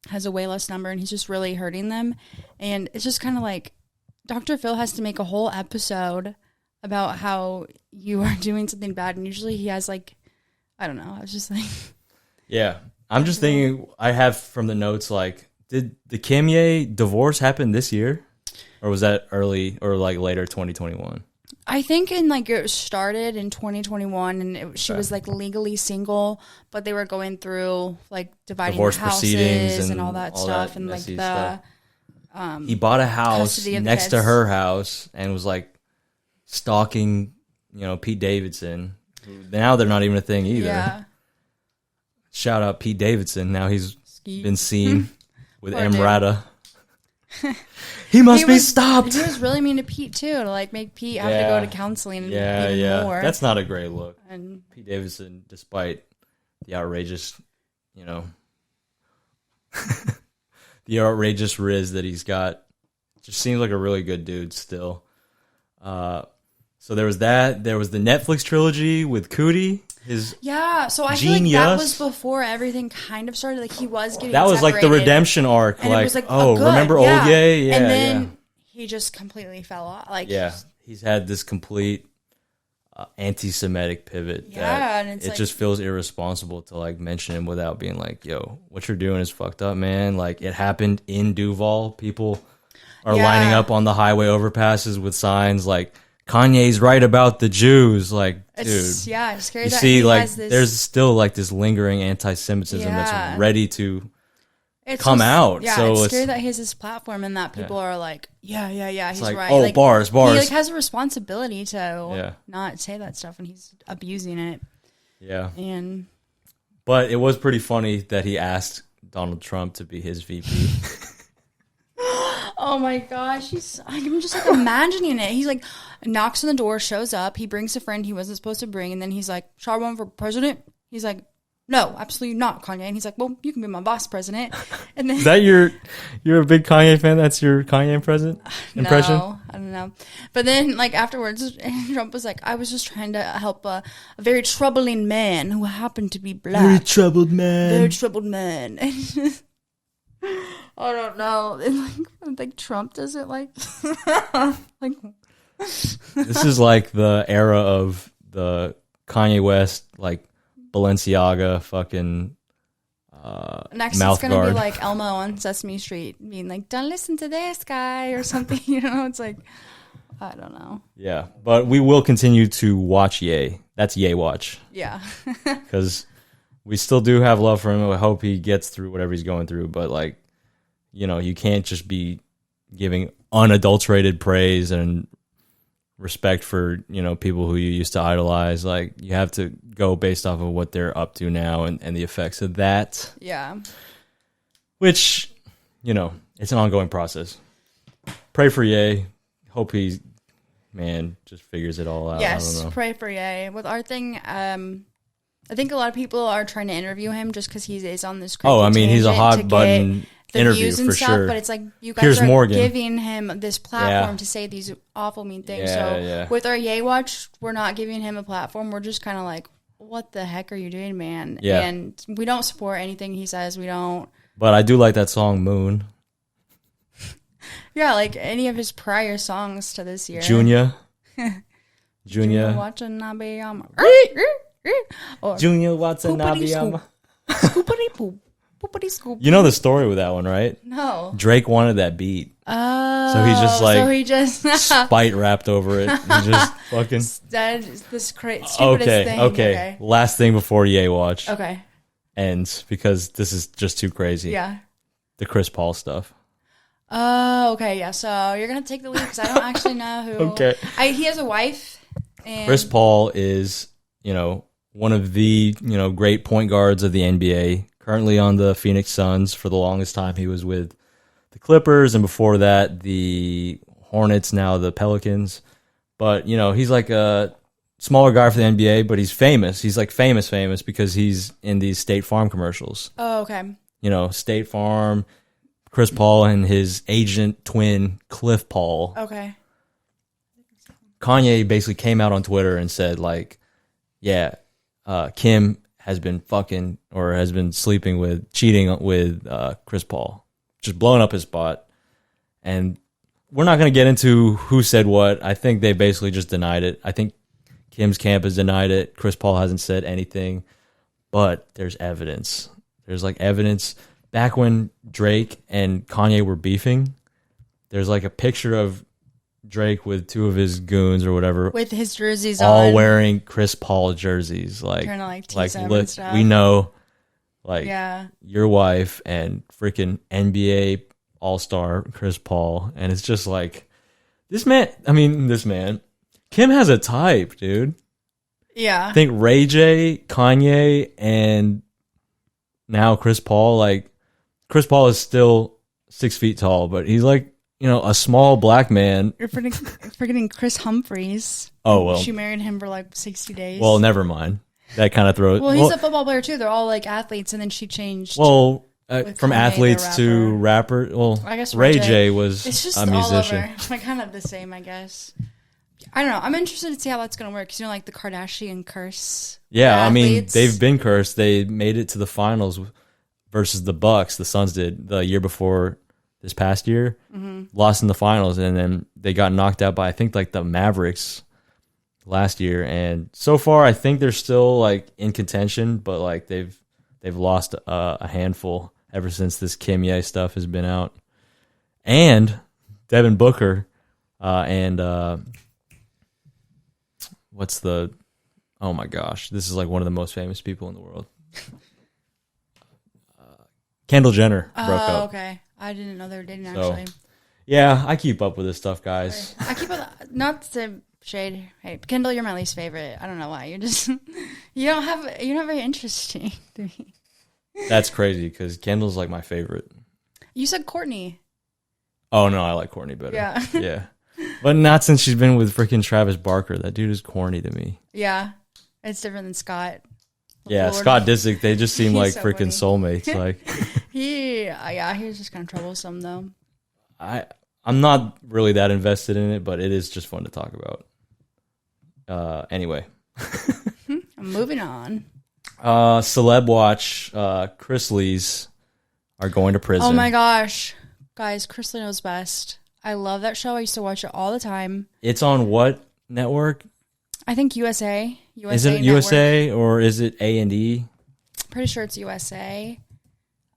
has a way less number, and he's just really hurting them. And it's just kind of like, Dr. Phil has to make a whole episode about how you are doing something bad, and usually he has like, I don't know. I was just like, yeah. I'm just thinking. I have from the notes like, did the Kim Ye divorce happen this year, or was that early or like later 2021? I think it started in 2021, and she was like legally single, but they were going through like dividing divorce the houses proceedings and all that stuff, and like the stuff. He bought a house next to her house and was like stalking, Pete Davidson. Now they're not even a thing either. Yeah. Shout out Pete Davidson. Now he's been seen with Emrata. He must be stopped. He was really mean to Pete too, to like make Pete have to go to counseling. Even more. That's not a great look. And Pete Davidson, despite the outrageous, the outrageous riz that he's got, just seems like a really good dude still. So there was that. There was the Netflix trilogy with Cootie. So I feel like that was before everything kind of started. Like, he was getting that was separated, like the redemption arc. And like, it was like, remember old Ye? Yeah, and then he just completely fell off. Like, he's had this complete anti-Semitic pivot. And it just feels irresponsible to like mention him without being like, yo, what you're doing is fucked up, man. Like, it happened in Duval. People are lining up on the highway overpasses with signs like, Kanye's right about the Jews. Like, dude, it's scary. You that see, he like, has this, there's still like this lingering anti-Semitism that's ready to come out. Yeah, so it's scary that he has this platform and that people are like, he's like, right. Oh, like, bars. He like has a responsibility to not say that stuff when he's abusing it. Yeah, but it was pretty funny that he asked Donald Trump to be his VP. Oh my gosh, I'm just like imagining it. He's like, knocks on the door, shows up, he brings a friend he wasn't supposed to bring, and then he's like, "Shall I run for president?" He's like, "No, absolutely not, Kanye." And he's like, "Well, you can be my vice president." And then, is that you're a big Kanye fan? That's your Kanye impression? No, I don't know. But then, like, afterwards, Trump was like, "I was just trying to help a very troubling man who happened to be black." Very troubled man. Very troubled man. I don't know. Like Trump does it like like This is like the era of the Kanye West, like Balenciaga, fucking next mouth it's gonna guard. be like Elmo on Sesame Street being like, "Don't listen to this guy" or something. You know, it's like I don't know. Yeah, but we will continue to watch Ye. That's Ye Watch Yeah. because we still do have love for him. I hope he gets through whatever he's going through. But like, you know, you can't just be giving unadulterated praise and respect for, you know, people who you used to idolize. Like, you have to go based off of what they're up to now and the effects of that, Yeah. which, you know, it's an ongoing process. Pray for Ye. Hope he, man, just figures it all out. I Yes, don't know. pray for Ye. With our thing, I think a lot of people are trying to interview him just because he is on this. Oh, I mean, he's a tangent to hot get button the interview views and for stuff, sure. But it's like you guys Piers are Morgan. giving him this platform Yeah. to say these awful mean things. Yeah, so yeah. with our Ye Watch, we're not giving him a platform. We're just kind of like, what the heck are you doing, man? Yeah. And we don't support anything he says. We don't. But I do like that song Moon. Yeah, like any of his prior songs to this year. Junior. Junior Junior. Watanabe. Or Junior Watanabe. Scoopity poop. Poopity scoop. You know the story with that one, right? No. Drake wanted that beat. Oh. So he just, like, So he just. Spite rapped over it. He just fucking. That is this stupidest Okay, thing. okay. Last thing before Ye Watch Okay. ends, because this is just too crazy. Yeah. The Chris Paul stuff. Oh, okay. Yeah. So you're gonna take the lead because I don't actually know who. Okay. He has a wife. And Chris Paul is, you know, one of the, you know, great point guards of the NBA. Currently on the Phoenix Suns. For the longest time, he was with the Clippers, and before that, the Hornets. Now the Pelicans. But you know, he's like a smaller guy for the NBA, but he's famous. He's like famous because he's in these State Farm commercials. Oh, okay. You know, State Farm, Chris Paul, and his agent twin Cliff Paul. Okay. Kanye basically came out on Twitter and said, like, yeah, Kim has been fucking or has been cheating with Chris Paul, just blowing up his spot. And we're not going to get into who said what. I think they basically just denied it. I think Kim's camp has denied it. Chris Paul hasn't said anything, but there's evidence. There's like evidence. Back when Drake and Kanye were beefing, there's like a picture of Drake with two of his goons or whatever, With his jerseys all on. wearing Chris Paul jerseys. Like, Trying to, like, tease him and look, stuff. we know, like, Yeah. your wife and freaking NBA All-Star Chris Paul. And it's just like, this man, Kim has a type, dude. Yeah. I think Ray J, Kanye, and now Chris Paul. Like, Chris Paul is still 6 feet tall, but he's like, you know, a small black man. You're forgetting Chris Humphries. Oh, well. She married him for like 60 days. Well, never mind. That kind of throws. Well, he's a football player too. They're all like athletes, and then she changed. Well, with from Kanye, athletes the to rapper. Well, I guess Ray J was It's just a musician. all over. Like kind of the same, I guess. I don't know. I'm interested to see how that's going to work. 'Cause, you know, like the Kardashian curse. Yeah, I mean, athletes. they've been cursed. They made it to the finals versus the Bucks. The Suns did the year before this past year. Lost in the finals, and then they got knocked out by, I think, like the Mavericks last year. And so far, I think they're still like in contention, but like they've lost a handful ever since this Kim Ye stuff has been out. And Devin Booker and what's the? Oh my gosh, this is like one of the most famous people in the world. Kendall Jenner broke Oh, up. okay. I didn't know they were dating So- actually. Yeah, I keep up with this stuff, guys. I keep not to shade. Hey, Kendall, you're my least favorite. I don't know why. You're just you're not very interesting to me. That's crazy because Kendall's like my favorite. You said Courtney. Oh no, I like Courtney better. Yeah. Yeah. But not since she's been with freaking Travis Barker. That dude is corny to me. Yeah, it's different than Scott. Yeah, Lord. Scott Disick, they just seem He's like so freaking soulmates. Like, He was just kind of troublesome though. I'm not really that invested in it, but it is just fun to talk about. Anyway. I'm moving on. Celeb Watch, Chris Lee's are going to prison. Oh my gosh. Guys, Chrisley Knows Best. I love that show. I used to watch it all the time. It's on what network? I think USA. Is it Network. USA or is it A&E? Pretty sure it's USA.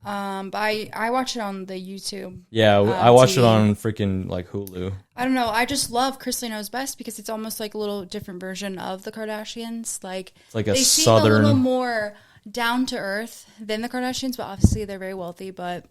But I watch it on the YouTube. Yeah, I watch TV. it on freaking like Hulu. I don't know. I just love Chrisley Knows Best because it's almost like a little different version of the Kardashians. Like It's like a they seem southern. a little more down to earth than the Kardashians, but obviously they're very wealthy. But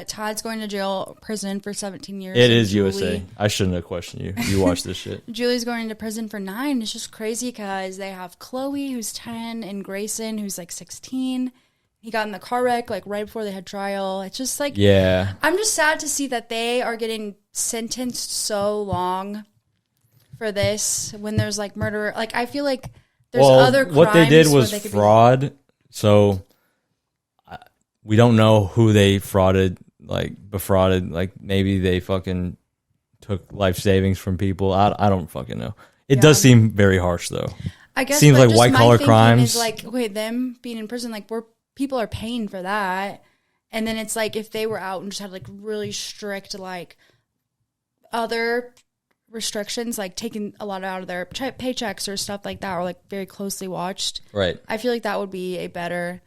Todd's going to prison for 17 years. It and is Julie, USA. I shouldn't have questioned you. You watch this shit. Julie's going to prison for 9. It's just crazy because they have Chloe, who's 10, and Grayson, who's like 16. He got in the car wreck like right before they had trial. It's just like, Yeah. I'm just sad to see that they are getting sentenced so long for this when there's like murder. Like I feel like there's other crimes what they did where was they could fraud. So we don't know who they befrauded. Like maybe they fucking took life savings from people. I don't fucking know. It does seem very harsh though. I guess seems like just white my collar thinking crimes. is like, okay, them being in prison, like people are paying for that, and then it's like if they were out and just had like really strict like other restrictions, like taking a lot out of their paychecks or stuff like that, or like very closely watched. Right. I feel like that would be a better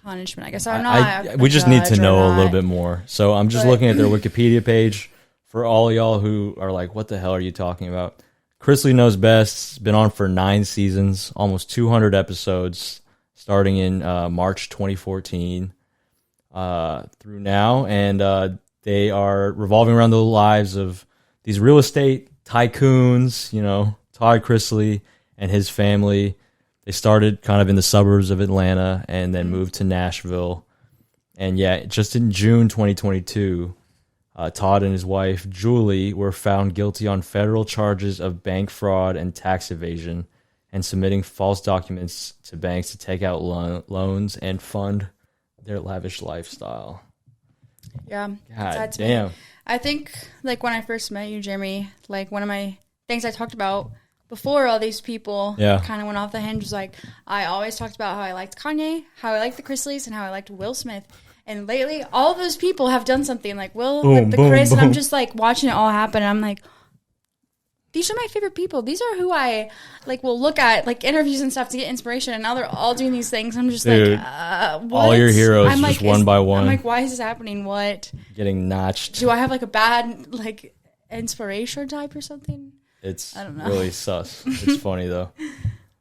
punishment. I guess I'm not. We just need to judge or know a little not. bit more. So I'm just looking at their Wikipedia page for all y'all who are like, what the hell are you talking about? Chrisley Knows Best. It's been on for 9 seasons, almost 200 episodes, starting in March 2014 through now. And they are revolving around the lives of these real estate tycoons, Todd Chrisley and his family. They started kind of in the suburbs of Atlanta and then moved to Nashville. And yeah, just in June 2022, Todd and his wife, Julie, were found guilty on federal charges of bank fraud and tax evasion and submitting false documents to banks to take out loans and fund their lavish lifestyle. Yeah. God damn. I think, like, when I first met you, Jeremy, like, one of my things I talked about before all these people kind of went off the hinge was, like, I always talked about how I liked Kanye, how I liked the Chrisleys, and how I liked Will Smith. And lately, all of those people have done something. Like, Will with the Chris, and I'm just, like, watching it all happen, and I'm like, these are my favorite people. These are who I, like, will look at, like, interviews and stuff to get inspiration, and now they're all doing these things. I'm just Dude, like, what? all your heroes I'm just like, one by one. I'm like, why is this happening? What? Getting notched. Do I have, like, a bad, like, inspiration type or something? It's I don't know. really sus. It's funny, though.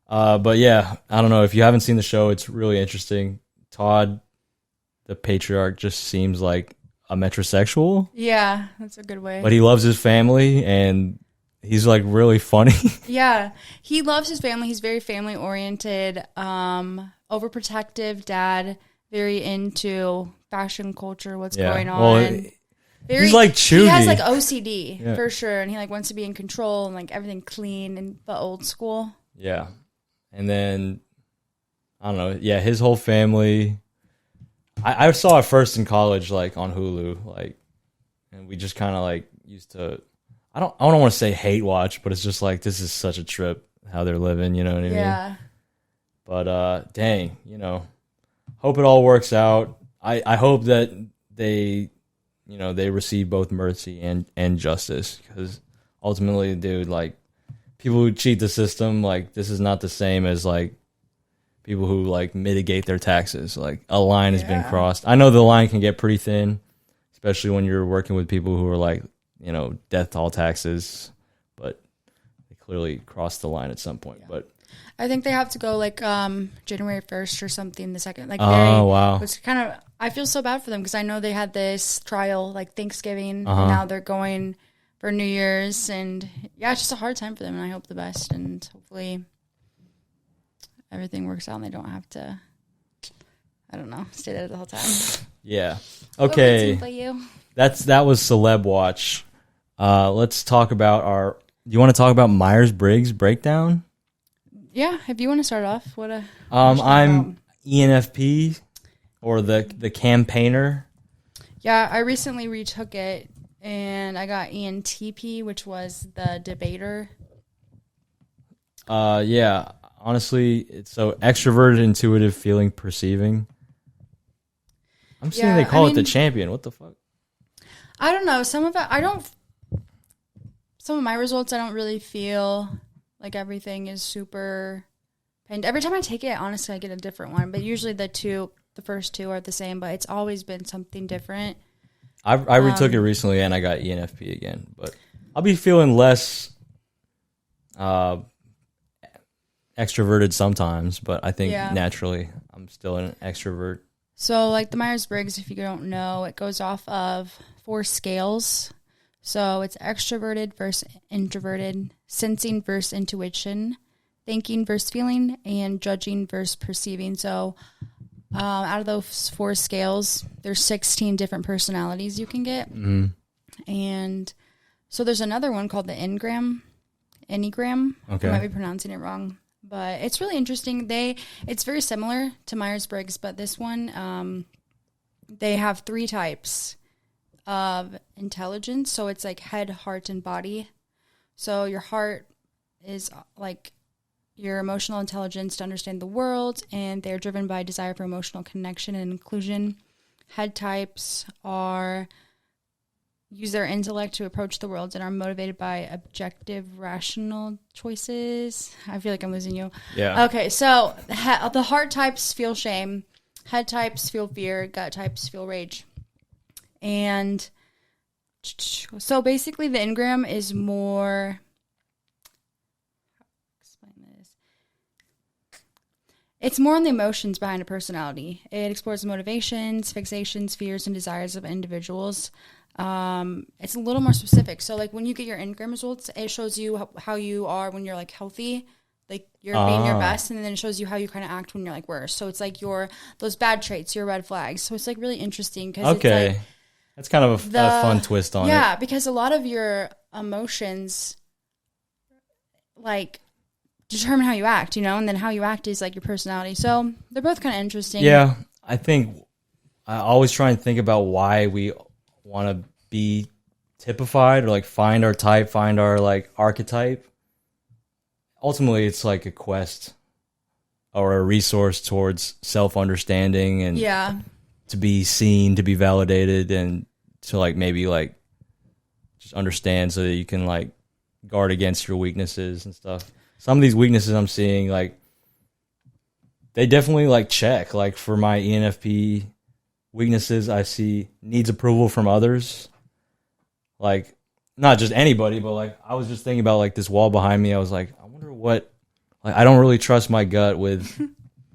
But, yeah, I don't know. If you haven't seen the show, it's really interesting. Todd, the patriarch, just seems like a metrosexual. Yeah, that's a good way. But he loves his family, and he's like really funny. Yeah, he loves his family. He's very family oriented, overprotective dad, very into fashion culture, what's going on. Well, very, he's like choosy. He has like OCD for sure, and he like wants to be in control and like everything clean and but old school. Yeah, and then I don't know. Yeah, his whole family. I saw it first in college, like on Hulu, like, and we just kind of like used to. I don't want to say hate watch, but it's just like this is such a trip how they're living. You know what I mean? Yeah. But dang, hope it all works out. I hope that they receive both mercy and justice, because ultimately, dude, like people who cheat the system, like this is not the same as like people who like mitigate their taxes. Like a line has been crossed. I know the line can get pretty thin, especially when you're working with people who are like, death to all taxes, but they clearly crossed the line at some point. But I think they have to go like January 1st or something. The second, like, wow, it's kind of. I feel so bad for them because I know they had this trial like Thanksgiving. And now they're going for New Year's, and yeah, it's just a hard time for them. And I hope the best, and hopefully everything works out and they don't have to. I don't know, stay there the whole time. Yeah. Okay. That was Celeb Watch. Let's talk about do you want to talk about Myers-Briggs breakdown? Yeah, if you want to start off, what I'm ENFP, or the campaigner. Yeah, I recently retook it, and I got ENTP, which was the debater. Yeah, honestly, it's so extroverted, intuitive, feeling, perceiving. I'm seeing they call it the champion. What the fuck? I don't know. Some of my results, I don't really feel like everything is super. And every time I take it, honestly, I get a different one. But usually the first two are the same. But it's always been something different. I retook it recently and I got ENFP again. But I'll be feeling less extroverted sometimes. But I think naturally I'm still an extrovert. So like the Myers-Briggs, if you don't know, it goes off of 4 scales. So it's extroverted versus introverted, sensing versus intuition, thinking versus feeling, and judging versus perceiving. So out of those 4 scales, there's 16 different personalities you can get. Mm-hmm. And so there's another one called the Enneagram. Okay. I might be pronouncing it wrong. But it's really interesting. It's very similar to Myers-Briggs, but this one, they have 3 types of intelligence. So it's like head, heart, and body. So your heart is like your emotional intelligence to understand the world, and they're driven by desire for emotional connection and inclusion. Head types use their intellect to approach the world and are motivated by objective, rational choices. I feel like I'm losing you. Yeah. Okay, so the heart types feel shame. Head types feel fear. Gut types feel rage. And so basically the Enneagram is more... How to explain this? It's more on the emotions behind a personality. It explores the motivations, fixations, fears, and desires of individuals. It's a little more specific. So like when you get your Enneagram results, it shows you how you are when you're like healthy, like you're being your best, and then it shows you how you kind of act when you're like worse. So it's like those bad traits, your red flags. So it's like really interesting because it's like, that's kind of a fun twist on it. Yeah, because a lot of your emotions like determine how you act, and then how you act is like your personality. So they're both kind of interesting. Yeah, I think I always try and think about why we want to be typified or like find our type, find our like archetype. Ultimately, it's like a quest or a resource towards self-understanding and to be seen, to be validated, and to like maybe like just understand so that you can like guard against your weaknesses and stuff. Some of these weaknesses I'm seeing, like they definitely like check. Like for my ENFP weaknesses, I see needs approval from others. Like not just anybody, but like I was just thinking about like this wall behind me. I was like, I wonder what, like I don't really trust my gut with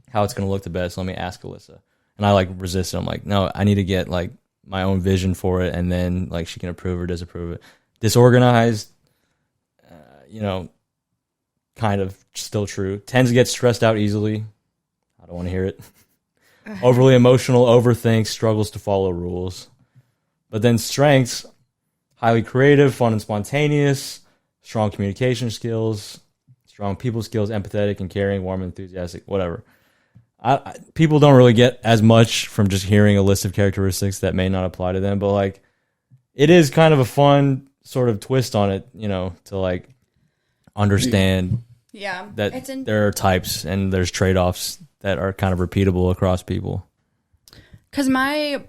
how it's going to look the best. Let me ask Alyssa. And I like resist it. I'm like, no, I need to get like my own vision for it, and then like she can approve or disapprove it. Disorganized, kind of still true. Tends to get stressed out easily. I don't want to hear it. Overly emotional, overthinks, struggles to follow rules. But then strengths, highly creative, fun and spontaneous, strong communication skills, strong people skills, empathetic and caring, warm and enthusiastic, whatever. People don't really get as much from just hearing a list of characteristics that may not apply to them, but like it is kind of a fun sort of twist on it, to like understand that there are types and there's trade-offs that are kind of repeatable across people. Because my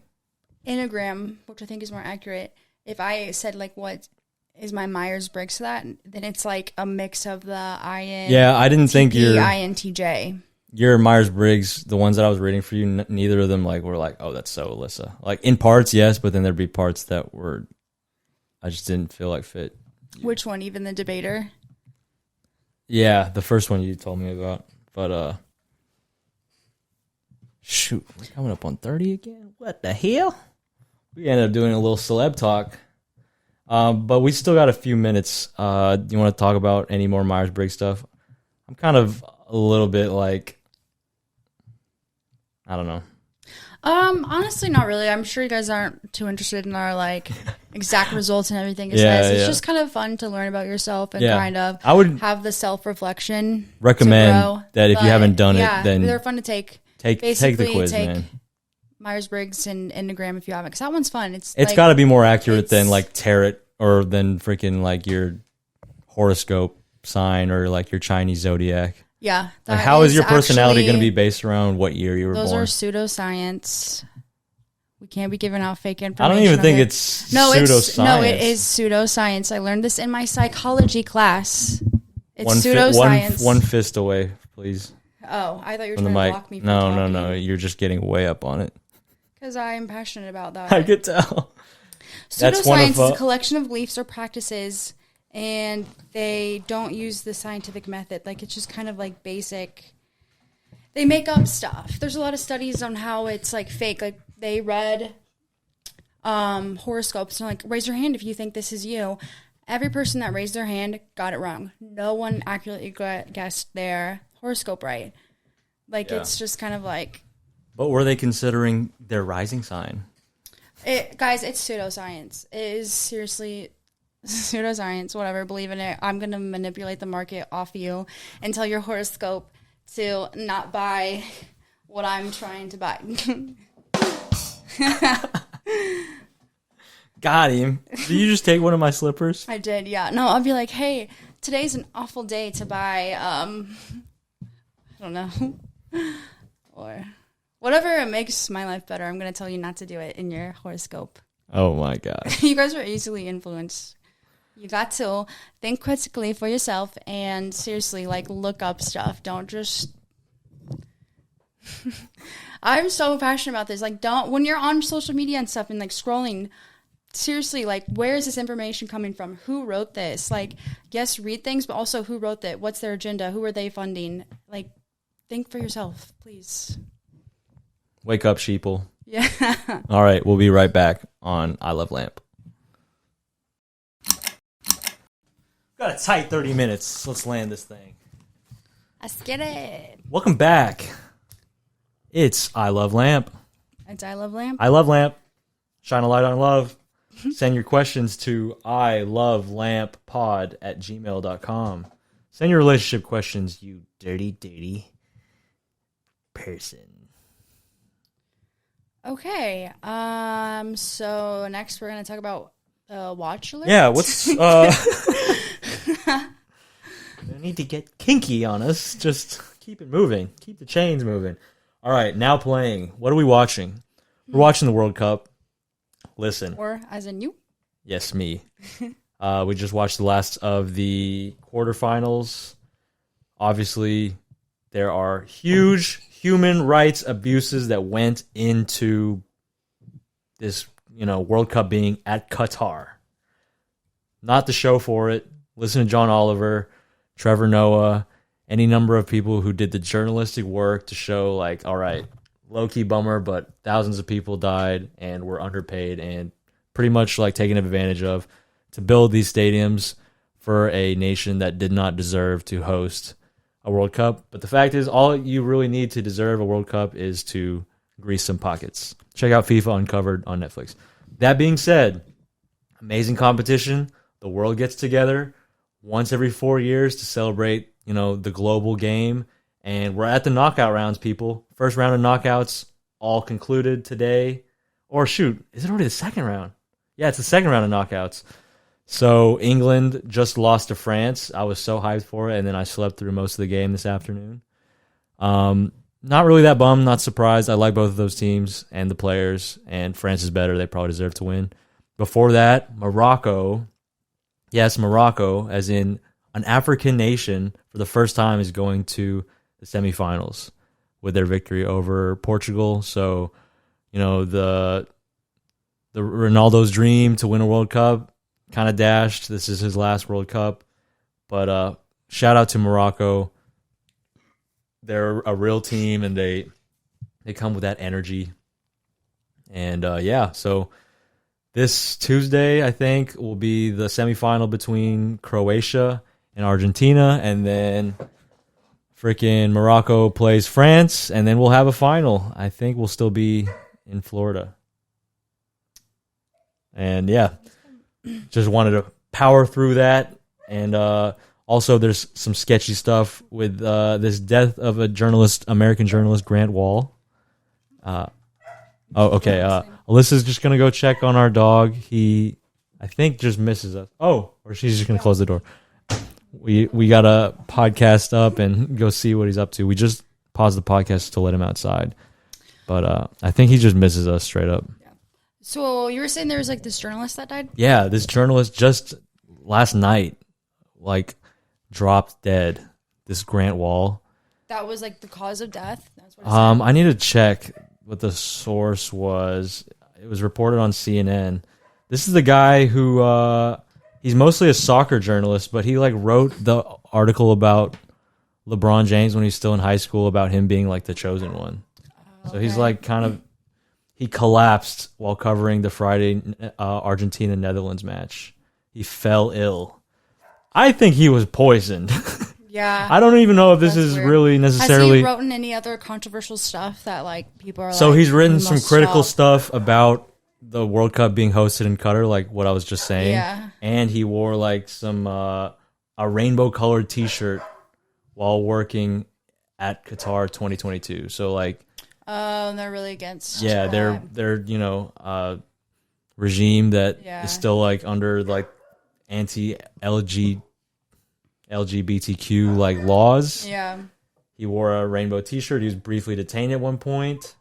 Enneagram, which I think is more accurate, if I said like what is my Myers-Briggs to that, then it's like a mix of the IN. Yeah, I didn't think INTJ. Your Myers-Briggs, the ones that I was reading for you, neither of them like were like, oh, that's so Alyssa. Like in parts, yes, but then there'd be parts that were, I just didn't feel like fit. Which one? Even the debater? Yeah, the first one you told me about. But shoot, we're coming up on 30 again. What the hell? We ended up doing a little celeb talk. But we still got a few minutes. Do you want to talk about any more Myers-Briggs stuff? I'm kind of a little bit like, I don't know. Honestly, not really. I'm sure you guys aren't too interested in our like exact results and everything it says. It's just kind of fun to learn about yourself and kind of I would have the self-reflection. Recommend that if you haven't done it, then they're fun to take. Take the quiz, man. Myers-Briggs and Enneagram if you haven't, because that one's fun. It's like, got to be more accurate than like tarot or than freaking like your horoscope sign or like your Chinese zodiac. Yeah. Like how is your personality going to be based around what year you were born? Those are pseudoscience. We can't be giving out fake I information. don't even of think it. it's No, pseudoscience. it is pseudoscience. I learned this in my psychology class. It's One pseudoscience. one fist away, please. Oh, I thought you were From the trying to mic. block me from No. talking. You're just getting way up on it. Because I'm passionate about that. I could tell. That's one Pseudoscience of, is a collection of beliefs or practices, and they don't use the scientific method. Like, it's just kind of like basic. They make up stuff. There's a lot of studies on how it's like fake. Like, they read horoscopes and like, raise your hand if you think this is you. Every person that raised their hand got it wrong. No one accurately guessed their horoscope right. Like, it's just kind of like. But were they considering their rising sign? Guys, it's pseudoscience. It is seriously pseudoscience. Whatever, believe in it. I'm going to manipulate the market off you and tell your horoscope to not buy what I'm trying to buy. Got him. Did you just take one of my slippers? I did, yeah. No, I'll be like, hey, today's an awful day to buy, I don't know, or whatever makes my life better. I'm going to tell you not to do it in your horoscope. Oh my God. You guys are easily influenced. You got to think critically for yourself and seriously, like, look up stuff. Don't just... I'm so passionate about this. Like, when you're on social media and stuff and, like, scrolling... Seriously, like, where is this information coming from? Who wrote this? Like, yes, read things, but also who wrote it? What's their agenda? Who are they funding? Like, think for yourself, please. Wake up, sheeple. Yeah. All right, we'll be right back on I Love Lamp. Got a tight 30 minutes. Let's land this thing. Let's get it. Welcome back. It's I Love Lamp. It's I Love Lamp. I Love Lamp. Shine a light on love. Send your questions to ilovelamppod@gmail.com. Send your relationship questions, you dirty, dirty person. Okay. So next we're gonna talk about watch list. Yeah, what's no need to get kinky on us. Just keep it moving. Keep the chains moving. All right, now playing. What are we watching? We're watching the World Cup. Listen. Or as in you? Yes, me. We just watched the last of the quarterfinals. Obviously, there are huge human rights abuses that went into this, World Cup being at Qatar. Not the show for it. Listen to John Oliver, Trevor Noah, any number of people who did the journalistic work to show, like, all right, low-key bummer, but thousands of people died and were underpaid and pretty much like taken advantage of to build these stadiums for a nation that did not deserve to host a World Cup. But the fact is, all you really need to deserve a World Cup is to grease some pockets. Check out FIFA Uncovered on Netflix. That being said, amazing competition. The world gets together once every 4 years to celebrate, the global game. And we're at the knockout rounds, people. First round of knockouts all concluded today. Or shoot, is it already the second round? Yeah, it's the second round of knockouts. So England just lost to France. I was so hyped for it, and then I slept through most of the game this afternoon. Not really that bummed, not surprised. I like both of those teams and the players, and France is better. They probably deserve to win. Before that, Morocco. Yes, Morocco, as in an African nation, for the first time is going to the semifinals with their victory over Portugal. So, the Ronaldo's dream to win a World Cup kind of dashed. This is his last World Cup. But shout out to Morocco. They're a real team, and they come with that energy. And, so this Tuesday, I think, will be the semifinal between Croatia and Argentina, and then freaking Morocco plays France, and then we'll have a final. I think we'll still be in Florida. And just wanted to power through that. And also there's some sketchy stuff with this death of a American journalist, Grant Wall. Alyssa's just going to go check on our dog. He, I think, just misses us. Oh, or she's just going to close the door. We got a podcast up and go see what he's up to. We just paused the podcast to let him outside. But I think he just misses us straight up. Yeah. So you were saying there was like this journalist that died? Yeah, this journalist just last night, like, dropped dead. This Grant Wall. That was like the cause of death? That's what it said. I need to check what the source was. It was reported on CNN. This is the guy who he's mostly a soccer journalist, but he like wrote the article about LeBron James when he's still in high school about him being like the chosen one. So he's like kind of he collapsed while covering the Friday Argentina-Netherlands match. He fell ill. I think he was poisoned. Yeah. I don't even know if this That's is weird. really necessarily. Has he written any other controversial stuff that like people are So like, he's written "You some must critical stop"? stuff about the World Cup being hosted in Qatar, like what I was just saying. Yeah. And he wore like some a rainbow colored T-shirt while working at Qatar 2022. So like, Oh, they're really against. yeah, that. they're regime that Yeah. is still like under like LGBTQ like laws. Yeah. He wore a rainbow T-shirt. He was briefly detained at one point,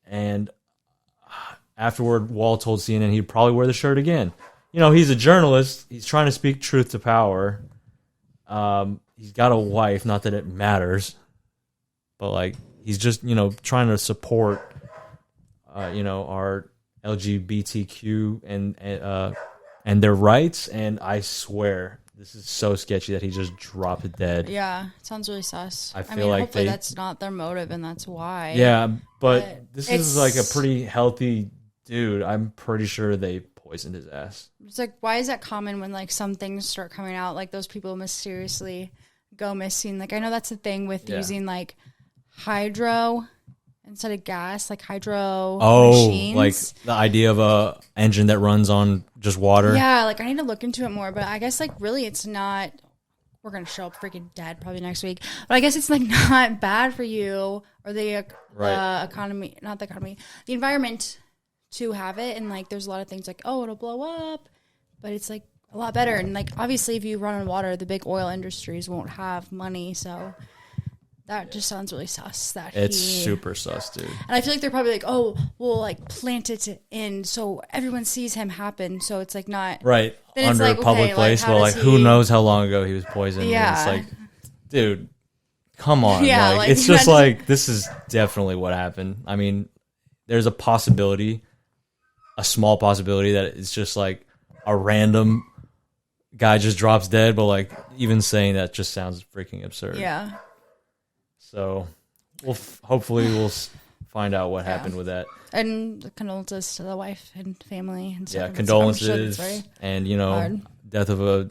and afterward, Wall told CNN he'd probably wear the shirt again. You know, he's a journalist. He's trying to speak truth to power. He's got a wife. Not that it matters, but like he's just trying to support our LGBTQ and their rights. And I swear, this is so sketchy that he just dropped dead. Yeah. Sounds really sus. I feel mean, like hopefully they- that's not their motive and that's why. Yeah, but But this is like a it's- pretty healthy dude. I'm pretty sure they poisoned his ass. It's like, why is that common when like some things start coming out? Like those people mysteriously go missing. Like I know that's the thing with using like hydro instead of gas, like hydro machines. Like the idea of a engine that runs on just water. Yeah, like I need to look into it more, but I guess like really it's not. We're gonna show up freaking dead probably next week, but I guess it's like not bad for you or the economy, not the economy, the environment to have it. And like there's a lot of things like, oh, it'll blow up, but it's like a lot better. And like obviously if you run on water, the big oil industries won't have money, so that just sounds really sus. That It's he, super sus, dude. and I feel like they're probably like, oh, we'll like plant it in so everyone sees him happen, so it's like not Right. Then it's Under like, a public okay, place, like, how but like does who he- knows how long ago he was poisoned. Yeah. And it's like, dude, come on. Yeah, like, like, it's just imagine- like this is definitely what happened. I mean, there's a possibility, a small possibility that it's just like a random guy just drops dead, but like even saying that just sounds freaking absurd. yeah. So hopefully we'll find out what happened with that. And condolences to the wife and family and stuff. Yeah, I'm condolences sure that's very and hard. death of a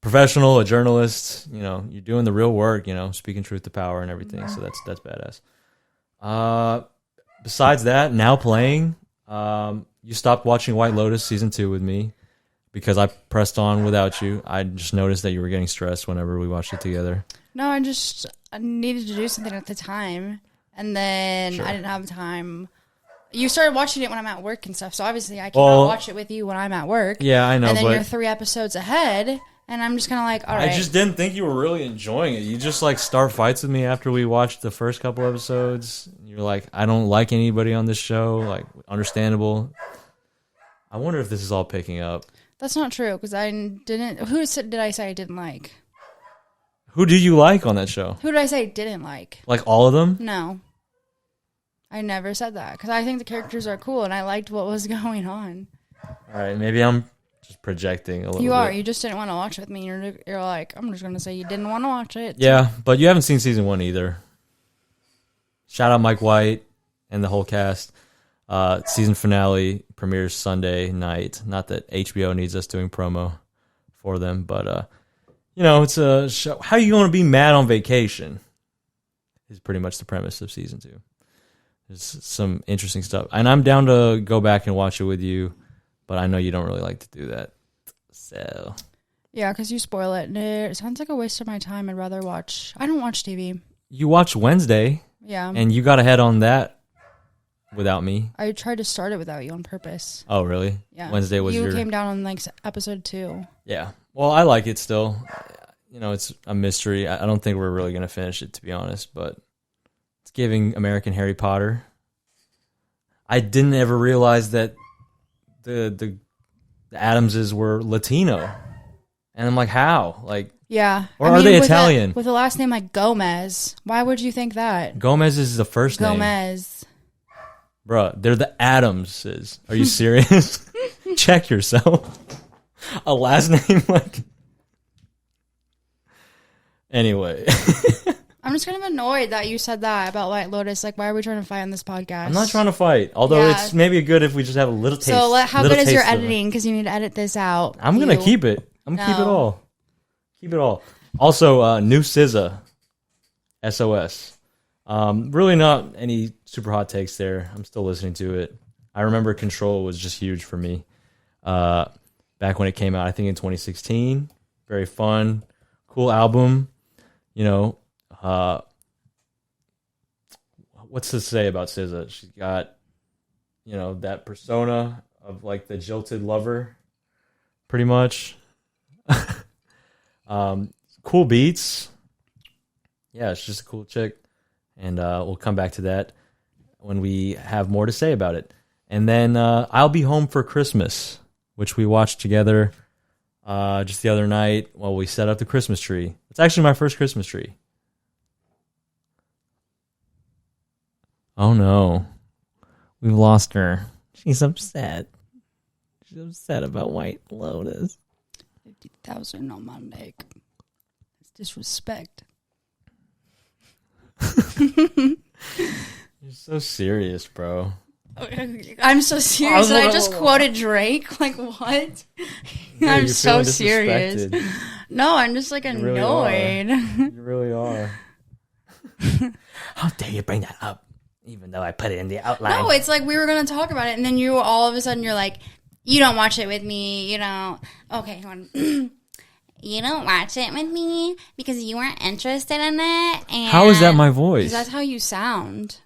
professional, a journalist. You're doing the real work. Speaking truth to power and everything. So that's badass. Besides that, now playing. You stopped watching White Lotus season 2 with me because I pressed on without you. I just noticed that you were getting stressed whenever we watched it together. No, I needed to do something at the time, and then I didn't have time. You started watching it when I'm at work and stuff, so obviously I cannot watch it with you when I'm at work. Yeah, I know, And then but you're 3 episodes ahead, and I'm just kind of like, all right. I just didn't think you were really enjoying it. You just like start fights with me after we watched the first couple episodes. You're like, I don't like anybody on this show. Like, understandable. I wonder if this is all picking up. That's not true because I didn't. Did I say I didn't like? Who do you like on that show? Who did I say I didn't like? Like all of them? No. I never said that because I think the characters are cool and I liked what was going on. All right, maybe I'm just projecting a little You bit. are. You just didn't want to watch it with me. You're like, I'm just going to say you didn't want to watch it. Yeah, but you haven't seen season 1 either. Shout out Mike White and the whole cast. Season finale premieres Sunday night. Not that HBO needs us doing promo for them, but it's a show. How are you going to be mad on vacation? Is pretty much the premise of season 2. There's some interesting stuff, and I'm down to go back and watch it with you, but I know you don't really like to do that. So Yeah, because you spoil it. And it sounds like a waste of my time. I'd rather watch. I don't watch TV. you watched Wednesday, Yeah. and you got ahead on that without me. I tried to start it without you on purpose. Oh, really? Yeah. Wednesday was you your... came down on like episode 2. Yeah. Well, I like it still. It's a mystery. I don't think we're really going to finish it, to be honest, but it's giving American Harry Potter. I didn't ever realize that the Adamses were Latino. And I'm like, how? Like, Yeah. or are they Italian? With a last name like Gomez. Why would you think that? Gomez is the first name. Gomez. Bruh, they're the Adamses. Are you serious? Check yourself. A last name like... Anyway. I'm just kind of annoyed that you said that about White Lotus. Like, why are we trying to fight on this podcast? I'm not trying to fight. Although Yeah. it's maybe good if we just have a little taste. So, how little good is your taste of it. editing? Because you need to edit this out. I'm going to keep it. I'm going to keep it No. all. Keep it all. Also, new SZA. SOS. Really not any super hot takes there. I'm still listening to it. I remember Control was just huge for me. Back when it came out, I think in 2016. Very fun. Cool album. You know, what's to say about SZA? She's got, you know, that persona of like the jilted lover, pretty much. Cool beats. Yeah, it's just a cool chick. And we'll come back to that when we have more to say about it. And then I'll Be Home for Christmas, which we watched together just the other night while we set up the Christmas tree. It's actually my first Christmas tree. Oh no. We've lost her. She's upset. She's upset about White Lotus. 50,000 on my neck. It's disrespect. You're so serious, bro. I'm so serious. And I just quoted Drake. Like, what? Yeah, I'm you're so feeling serious. disrespected. No, I'm just like You really are. annoyed. You really are. How dare you bring that up? Even though I put it in the outline. No, it's like we were going to talk about it. And then you all of a sudden you're like, you don't watch it with me. You know. Okay, hold on. You don't watch it with me because you weren't interested in it. And How is that my voice? that's how you sound.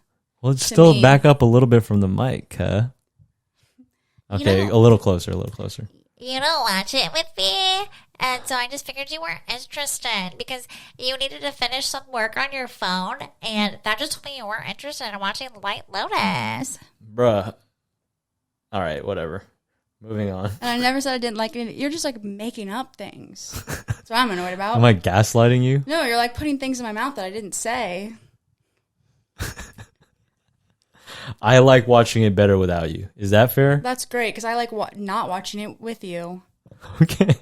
Well, it's still me. back up a little bit from the mic, huh? Okay, know- a little closer, a little closer. You don't watch it with me, and so I just figured you weren't interested because you needed to finish some work on your phone, and that just told me you weren't interested in watching White Lotus. Bruh. All right, whatever. Moving on. And I never said I didn't like it. You're just like making up things. That's what I'm annoyed about. Am I gaslighting you? No, you're like putting things in my mouth that I didn't say. I like watching it better without you. Is that fair? That's great because I like not watching it with you. Okay.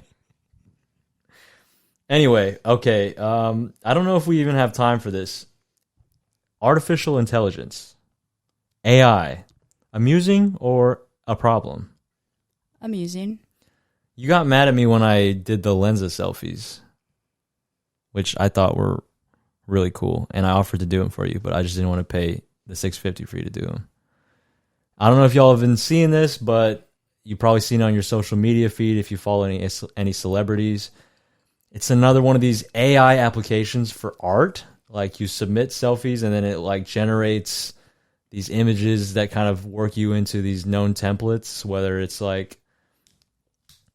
Anyway, okay. I don't know if we even have time for this. Artificial intelligence. AI. Amusing or a problem? Amusing. You got mad at me when I did the Lensa selfies, which I thought were really cool, and I offered to do them for you, but I just didn't want to pay the $650 for you to do them. I don't know if y'all have been seeing this, but you've probably seen it on your social media feed if you follow any celebrities. It's another one of these AI applications for art. Like you submit selfies and then it like generates these images that kind of work you into these known templates, whether it's like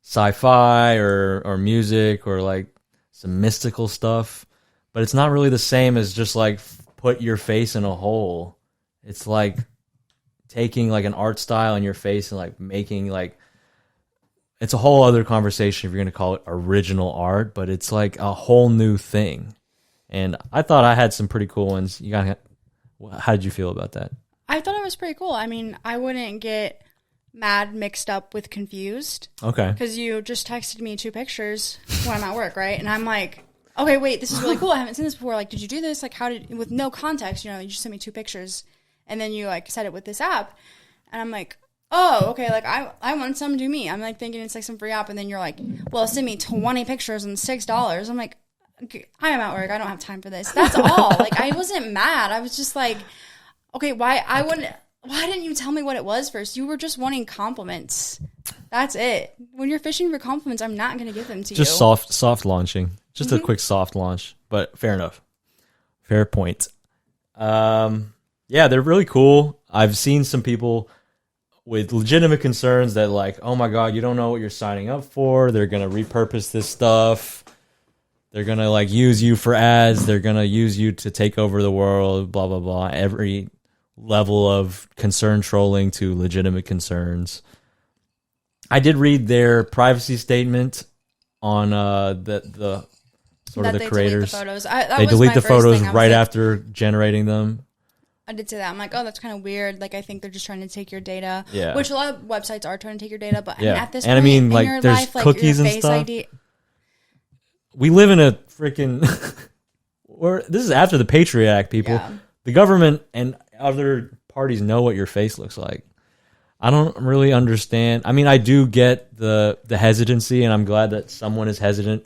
sci-fi or music or like some mystical stuff. But it's not really the same as just like put your face in a hole. It's like taking like an art style in your face and like making like, it's a whole other conversation if you're going to call it original art, but it's like a whole new thing. And I thought I had some pretty cool ones. How did you feel about that? I thought it was pretty cool. I mean, I wouldn't get mad, mixed up with confused. Okay. Because you just texted me 2 pictures when I'm at work, right? And I'm like, okay, wait, this is really cool. I haven't seen this before. Like, did you do this? Like, with no context, you know, you just sent me 2 pictures. And then you, like, said it with this app. And I'm like, oh, okay, like, I want some, do me. I'm, like, thinking it's, like, some free app. And then you're like, well, send me 20 pictures and $6. I'm like, okay, I am at work. I don't have time for this. That's all. Like, I wasn't mad. I was just like, okay, why didn't you tell me what it was first? You were just wanting compliments. That's it. When you're fishing for compliments, I'm not going to give them to you. Just soft launching. Just a quick soft launch. But fair enough. Fair point. Yeah, they're really cool. I've seen some people with legitimate concerns that like, oh my God, you don't know what you're signing up for. They're going to repurpose this stuff. They're going to like use you for ads. They're going to use you to take over the world, blah, blah, blah. Every level of concern trolling to legitimate concerns. I did read their privacy statement on the sort of the creators. Delete the photos. They delete the photos right after generating them. I did say that. I'm like, oh, that's kind of weird. Like, I think they're just trying to take your data. Yeah. Which a lot of websites are trying to take your data. But Yeah. at this And I point mean, in like, your there's life, like, cookies your and face stuff. ID. We live in a freaking... this is after the Patriot Act, people. Yeah. The government and other parties know what your face looks like. I don't really understand. I mean, I do get the hesitancy, and I'm glad that someone is hesitant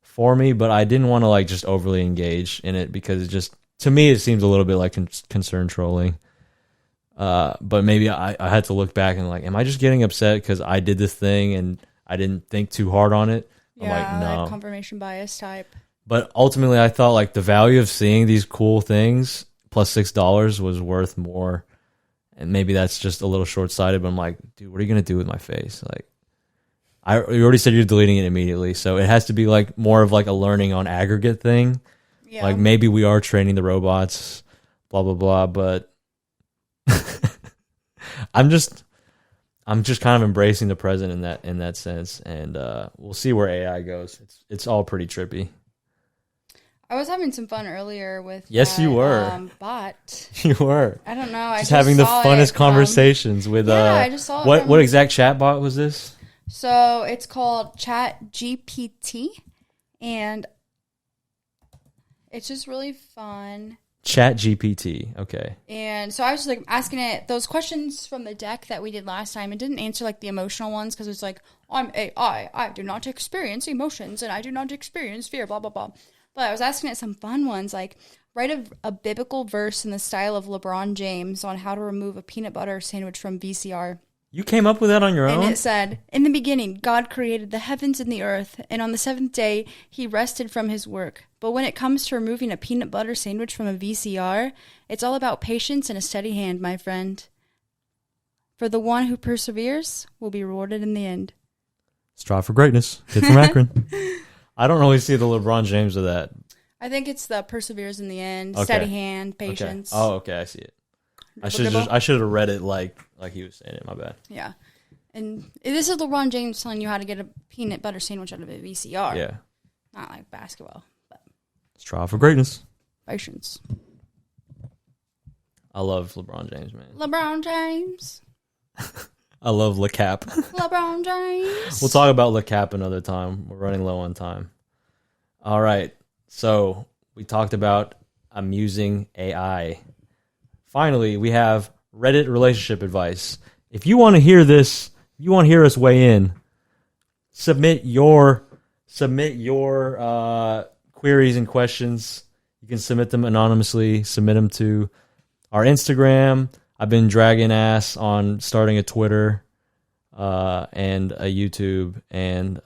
for me, but I didn't want to like just overly engage in it because it just, to me, it seems a little bit like concern trolling. But maybe I had to look back and like, am I just getting upset because I did this thing and I didn't think too hard on it? I'm like, no. Like confirmation bias type. But ultimately, I thought like the value of seeing these cool things plus $6 was worth more. And maybe that's just a little short-sighted, but I'm like, dude, what are you going to do with my face? Like, you already said you're deleting it immediately, so it has to be like more of like a learning on aggregate thing. Yeah. Like maybe we are training the robots, blah, blah, blah, but I'm just kind of embracing the present in that sense, and we'll see where AI goes. It's all pretty trippy. I was having some fun earlier with Yes, you were. bot. You were. I don't know. I Just having the saw funnest it, conversations with I just saw it what from- what exact chatbot was this? So it's called Chat GPT, and it's just really fun. Chat GPT. Okay. And so I was just like asking it those questions from the deck that we did last time. It didn't answer like the emotional ones because it's like, I'm AI. I do not experience emotions and I do not experience fear, blah, blah, blah. But I was asking it some fun ones like write a biblical verse in the style of LeBron James on how to remove a peanut butter sandwich from VCR. You came up with that on your own? And it said, in the beginning, God created the heavens and the earth, and on the seventh day, he rested from his work. But when it comes to removing a peanut butter sandwich from a VCR, it's all about patience and a steady hand, my friend. For the one who perseveres will be rewarded in the end. Strive for greatness. Kid from Akron. I don't really see the LeBron James of that. I think it's the perseveres in the end, Okay. steady hand, patience. Okay. Oh, okay, I see it. I should have read it like he was saying it. My bad. Yeah. And this is LeBron James telling you how to get a peanut butter sandwich out of a VCR. Yeah. Not like basketball, but Strive for greatness. patience. I love LeBron James, man. LeBron James. I love Le Cap. LeBron James. We'll talk about Le Cap another time. We're running low on time. All right. So we talked about amusing AI. Finally, we have Reddit relationship advice. If you want to hear this, you want to hear us weigh in, submit your queries and questions. You can submit them anonymously. Submit them to our Instagram. I've been dragging ass on starting a Twitter and a YouTube and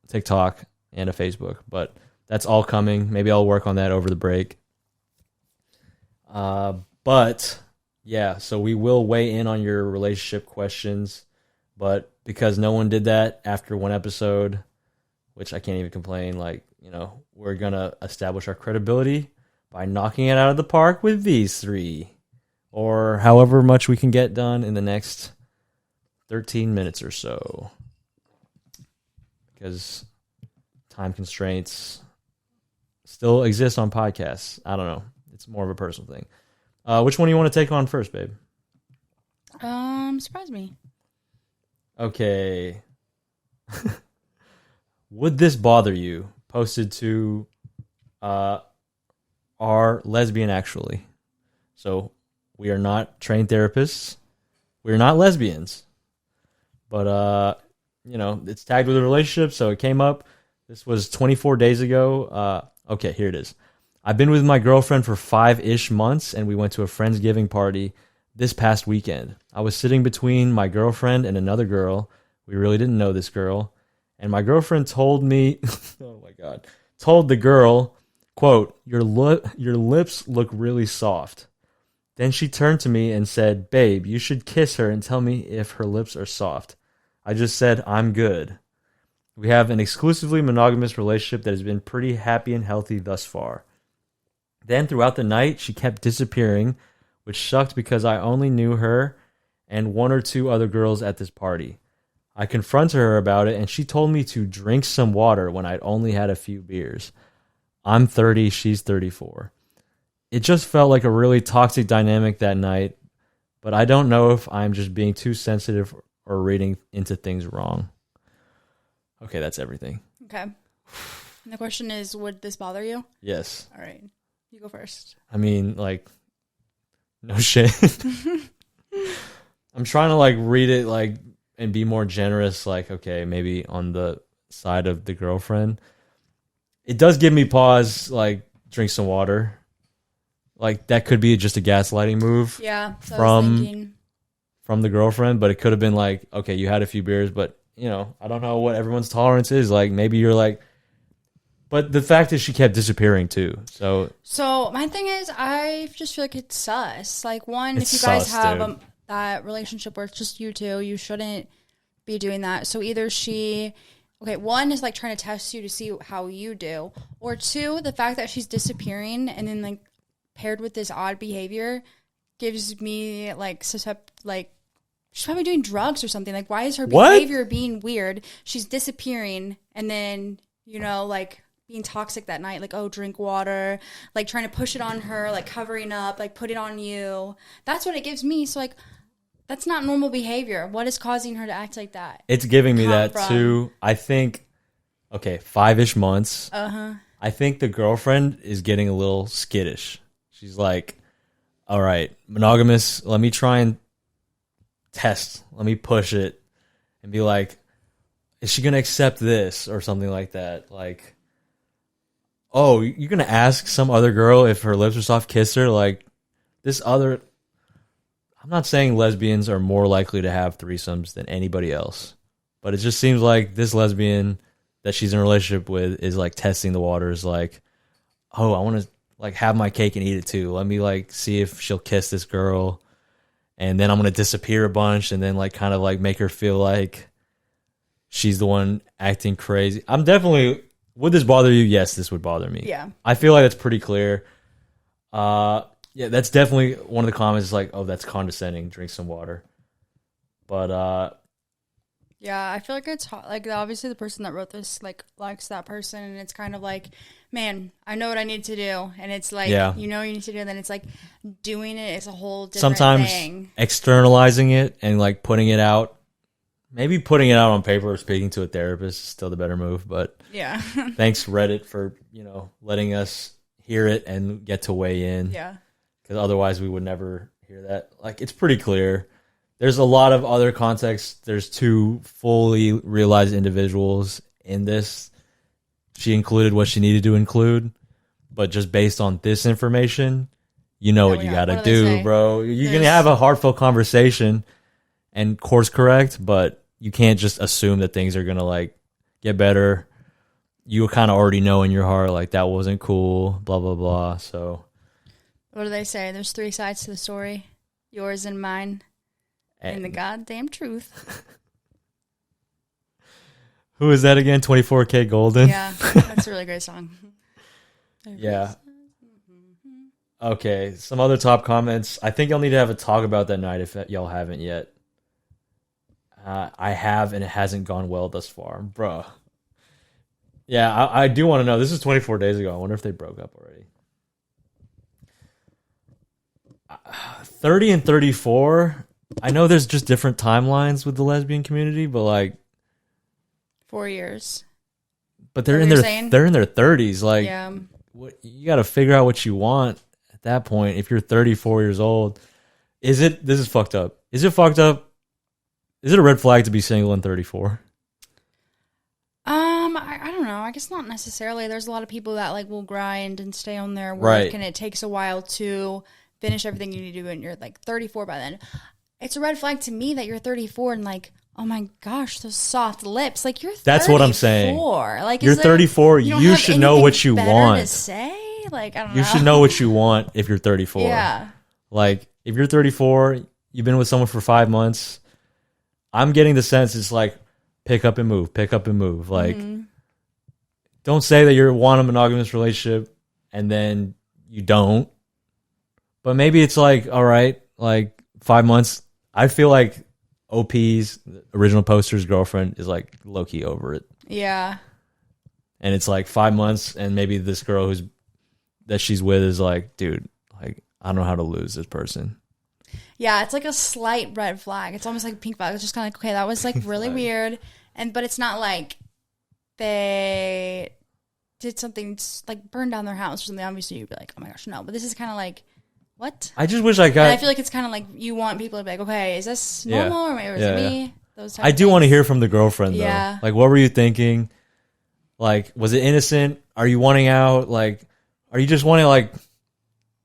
TikTok and a Facebook, but that's all coming. Maybe I'll work on that over the break. But yeah, so we will weigh in on your relationship questions, but because no one did that after one episode, which I can't even complain, like, you know, we're going to establish our credibility by knocking it out of the park with these three, or however much we can get done in the next 13 minutes or so, because time constraints still exist on podcasts. I don't know. It's more of a personal thing. Which one do you want to take on first, babe? Surprise me. Okay. Would this bother you? Posted to our lesbian, actually. So we are not trained therapists. We're not lesbians. But, you know, it's tagged with a relationship, so it came up. This was 24 days ago. Okay, here it is. I've been with my girlfriend for 5-ish months, and we went to a Friendsgiving party this past weekend. I was sitting between my girlfriend and another girl. We really didn't know this girl. And my girlfriend told me, oh my God, told the girl, quote, your lips look really soft. Then she turned to me and said, babe, you should kiss her and tell me if her lips are soft. I just said, I'm good. We have an exclusively monogamous relationship that has been pretty happy and healthy thus far. Then throughout the night, she kept disappearing, which sucked because I only knew her and one or two other girls at this party. I confronted her about it, and she told me to drink some water when I'd only had a few beers. I'm 30, she's 34. It just felt like a really toxic dynamic that night, but I don't know if I'm just being too sensitive or reading into things wrong. Okay, that's everything. Okay. And the question is, would this bother you? Yes. All right. You go first. I mean, like, no shit. I'm trying to, like, read it, like, and be more generous, like, okay, maybe on the side of the girlfriend. It does give me pause, like, drink some water. Like, that could be just a gaslighting move. Yeah. So I was thinking. From the girlfriend, but it could have been like, okay, you had a few beers, but, you know, I don't know what everyone's tolerance is. Like, maybe you're like, but the fact is she kept disappearing too. So My thing is, I just feel like it's sus. Like, one, It's if you guys sus, have dude. that relationship where it's just you two, you shouldn't be doing that. So either one is like trying to test you to see how you do, or two, the fact that she's disappearing and then like paired with this odd behavior gives me like she's probably doing drugs or something. Like, why is her behavior being weird? She's disappearing and then, you know, like being toxic that night, like, oh, drink water, like trying to push it on her, like covering up, like put it on you. That's what it gives me. So like, that's not normal behavior. What is causing her to act like that? it's giving me Come that from- too. I think, okay, 5-ish months. I think the girlfriend is getting a little skittish. She's like, all right, monogamous, let me try and test. Let me push it and be like, is she going to accept this or something like that? Like, oh, you're going to ask some other girl if her lips are soft, kiss her? Like, this other... I'm not saying lesbians are more likely to have threesomes than anybody else, but it just seems like this lesbian that she's in a relationship with is like testing the waters. Like, oh, I want to like have my cake and eat it too. Let me like see if she'll kiss this girl, and then I'm gonna disappear a bunch, and then like kind of like make her feel like she's the one acting crazy. I'm definitely. Would this bother you? Yes, this would bother me. Yeah. I feel like that's pretty clear. Yeah, that's definitely one of the comments is like, oh, that's condescending. Drink some water. But Yeah, I feel like it's hot. Like, obviously the person that wrote this like likes that person, and it's kind of like, man, I know what I need to do, and it's like, Yeah. you know what you need to do, and then it's like doing it is a whole different sometimes thing. externalizing it and like putting it out, maybe putting it out on paper or speaking to a therapist is still the better move. But Yeah, thanks Reddit for, you know, letting us hear it and get to weigh in. yeah, Because otherwise we would never hear that. Like, it's pretty clear. There's a lot of other context. There's two fully realized individuals in this. She included what she needed to include, but just based on this information, you know what you got to what do they do, say? bro. You can There's- have a heartfelt conversation and course correct, but you can't just assume that things are going to like get better. You kind of already know in your heart, like, that wasn't cool, blah, blah, blah. So, What do they say? There's 3 sides to the story: yours and mine, and the goddamn truth. who is that again? 24K Golden? Yeah, that's a really great song. Yeah. Okay, some other top comments. I think y'all need to have a talk about that night if y'all haven't yet. I have, and it hasn't gone well thus far. Bruh. Yeah, I do want to know. This is 24 days ago. I wonder if they broke up already. 30 and 34. I know there's just different timelines with the lesbian community, but like, 4 years. but they're What in you're their saying? they're in their 30s. Like, Yeah. what, you got to figure out what you want at that point. If you're 34 years old, this is fucked up. Is it fucked up? Is it a red flag to be single and 34? I don't know. I guess not necessarily. There's a lot of people that like will grind and stay on their work, Right. and it takes a while to finish everything you need to do, and you're like 34 by then. It's a red flag to me that you're 34 and like, oh my gosh, those soft lips. Like, you're 34. That's what I'm saying. Like, You're 34. don't You have should know what anything you better want. to say? Like, I don't know. You should know what you want if you're 34. Yeah. Like, if you're 34, you've been with someone for 5 months, I'm getting the sense it's like pick up and move, pick up and move. Like, don't say that you want a monogamous relationship and then you don't. But maybe it's like, all right, like 5 months. I feel like OP's original poster's girlfriend is like low-key over it. Yeah. And it's like 5 months, and maybe this girl that she's with is like, dude, like, I don't know how to lose this person. Yeah, it's like a slight red flag. It's almost like a pink flag. It's just kind of like, okay, that was like really weird. But it's not like they did something like burn down their house or something. Obviously, you'd be like, oh my gosh, no. But this is kind of like, what? I just wish I got. And I feel like it's kind of like you want people to be like, okay, is this normal or is it me? Those type I of do want to things. hear from the girlfriend though. Yeah. Like, what were you thinking? Like, was it innocent? Are you wanting out? Like, are you just wanting like,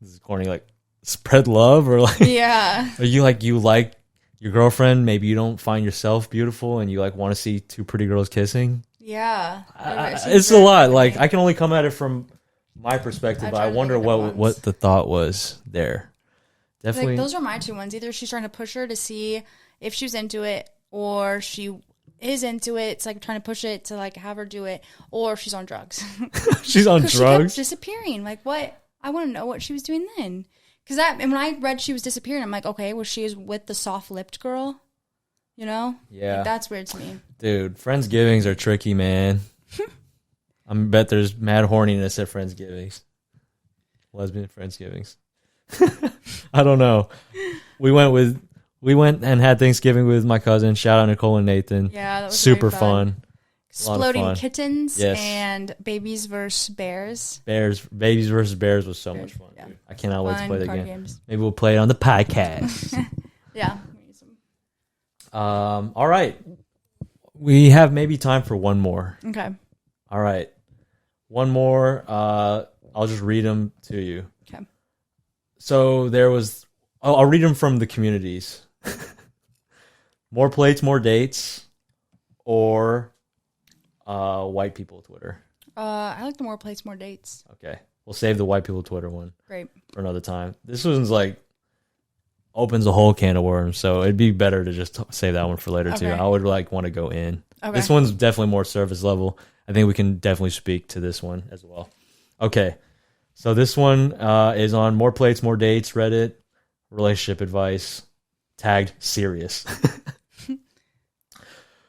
this is corny, like spread love, or like, Yeah. are you like your girlfriend? Maybe you don't find yourself beautiful, and you like want to see two pretty girls kissing. Yeah. It's a lot. Like, I can only come at it from my perspective, but I try to wonder think of what ones. the thought was there. Definitely. Like, those are my two ones. Either she's trying to push her to see if she's into it, or she is into it. It's like trying to push it to like have her do it, or she's on drugs. She's on 'Cause she kept drugs. disappearing. Like, what? I want to know what she was doing then. Because and when I read she was disappearing, I'm like, okay, well, she is with the soft-lipped girl. You know? Yeah. Like, that's weird to me. Dude, Friendsgivings are tricky, man. I bet there's mad horniness at Friendsgivings. Lesbian Friendsgivings. I don't know. We went and had Thanksgiving with my cousin. Shout out Nicole and Nathan. Yeah, that was super very fun. A lot of Exploding fun. kittens Yes. and babies versus bears. Babies versus bears was so much fun. Yeah. Dude. I cannot wait to Fun play the card game. games. Maybe we'll play it on the podcast. Yeah. All right. We have maybe time for one more. Okay. All right. One more. I'll just read them to you. Okay. So there was, I'll read them from the communities. More plates, more dates, or white people Twitter. I like the more plates, more dates. Okay. We'll save the white people Twitter one Great. for another time. This one's like opens a whole can of worms, so it'd be better to just save that one for later too. Okay. I would like want to go in. Okay. This one's definitely more surface level. I think we can definitely speak to this one as well. Okay. So this one is on More Plates, More Dates, Reddit, relationship advice, tagged serious.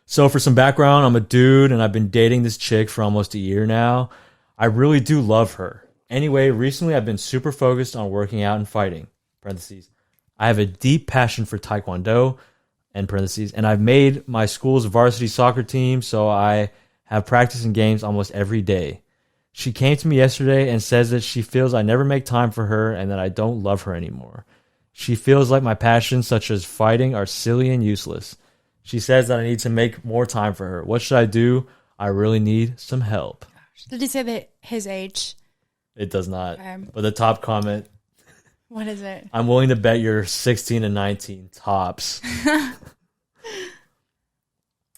So for some background, I'm a dude and I've been dating this chick for almost a year now. I really do love her. Anyway, recently I've been super focused on working out and fighting. Parentheses. I have a deep passion for Taekwondo, and parentheses, and I've made my school's varsity soccer team, so I have practice and games almost every day. She came to me yesterday and says that she feels I never make time for her and that I don't love her anymore. She feels like my passions, such as fighting, are silly and useless. She says that I need to make more time for her. What should I do? I really need some help. Did he say that his age? It does not. Okay. But the top comment, What is it? I'm willing to bet you're 16 and 19 tops.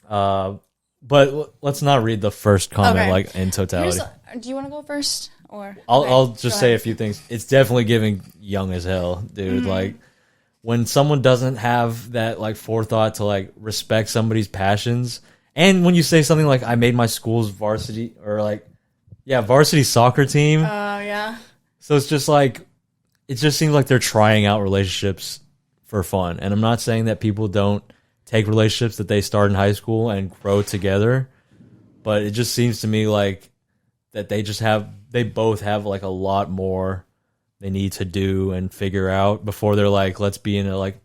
But let's not read the first comment Okay. like in totality. Do you want to go first, or I'll Okay, just go say a ahead. few things. It's definitely giving young as hell, dude. Like when someone doesn't have that like forethought to like respect somebody's passions, and when you say something like I made my school's varsity or like varsity soccer team. Oh yeah. So it's just like it just seems like they're trying out relationships for fun. And I'm not saying that people don't take relationships that they start in high school and grow together, but it just seems to me like that they both have like a lot more they need to do and figure out before they're like, let's be in a like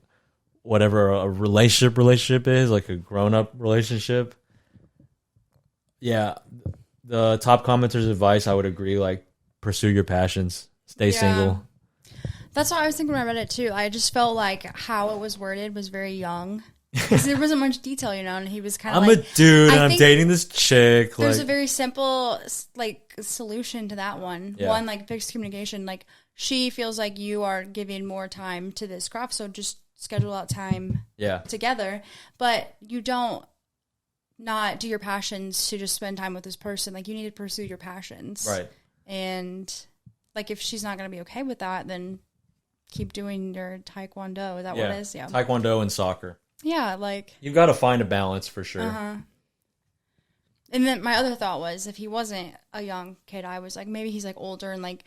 whatever a relationship is, like a grown-up relationship. Yeah. The top commenter's advice, I would agree, like pursue your passions, stay single. That's what I was thinking when I read it too. I just felt like how it was worded was very young. Because there wasn't much detail, you know, and he was kind of I'm like, a dude and I I'm think dating this chick. There's like, a very simple like solution to that one. Yeah. One, like fixed communication. Like she feels like you are giving more time to this craft, so just schedule out time together. But you don't not do your passions to just spend time with this person. Like you need to pursue your passions. right. And like if she's not going to be okay with that, then keep doing your taekwondo. Is that what it is? Yeah. Taekwondo and soccer. Yeah, like You've got to find a balance for sure. And then my other thought was if he wasn't a young kid, I was like maybe he's like older and like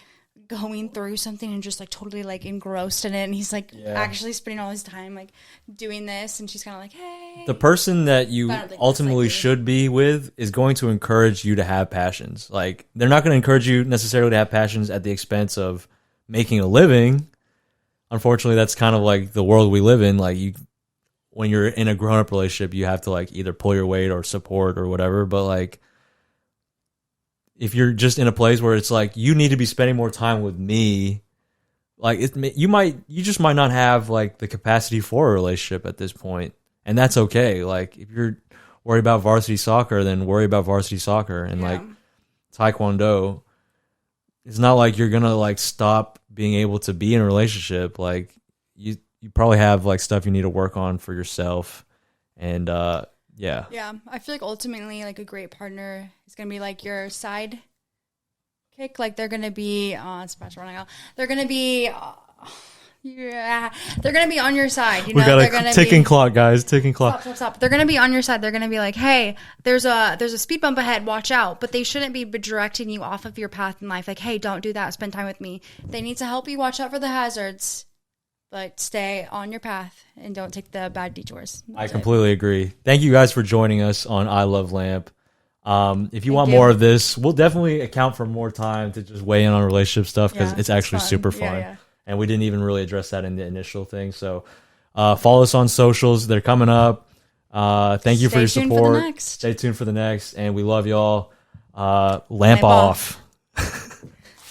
going through something and just like totally like engrossed in it, and he's like actually spending all his time like doing this, and she's kind of like, hey. The person that you I don't think ultimately that's likely. should be with is going to encourage you to have passions. Like, they're not going to encourage you necessarily to have passions at the expense of making a living. Unfortunately, that's kind of like the world we live in. Like, when you're in a grown-up relationship, you have to like either pull your weight or support or whatever. But like, if you're just in a place where it's like you need to be spending more time with me, like you just might not have like the capacity for a relationship at this point, and that's okay. Like, if you're worried about varsity soccer, then worry about varsity soccer, and like taekwondo. It's not like you're gonna like stop being able to be in a relationship. Like, you probably have like stuff you need to work on for yourself, and yeah. Yeah, I feel like ultimately, like a great partner is gonna be like your side kick. Like they're gonna be, it's about to run out. They're gonna be, they're gonna be on your side. You know, We got they're a gonna ticking be, clock, guys. Ticking clock. Stop. They're gonna be on your side. They're gonna be like, hey, there's a speed bump ahead. Watch out. But they shouldn't be directing you off of your path in life. Like, hey, don't do that. Spend time with me. They need to help you watch out for the hazards. But stay on your path and don't take the bad detours. I completely agree. Thank you guys for joining us on I Love Lamp. If you want you. more of this, we'll definitely account for more time to just weigh in on relationship stuff because Yeah, it's actually fun. super fun. Yeah. And we didn't even really address that in the initial thing. So follow us on socials. They're coming up. Thank you for your Stay tuned support. for the next. Stay tuned for the next. And we love y'all. Lamp off.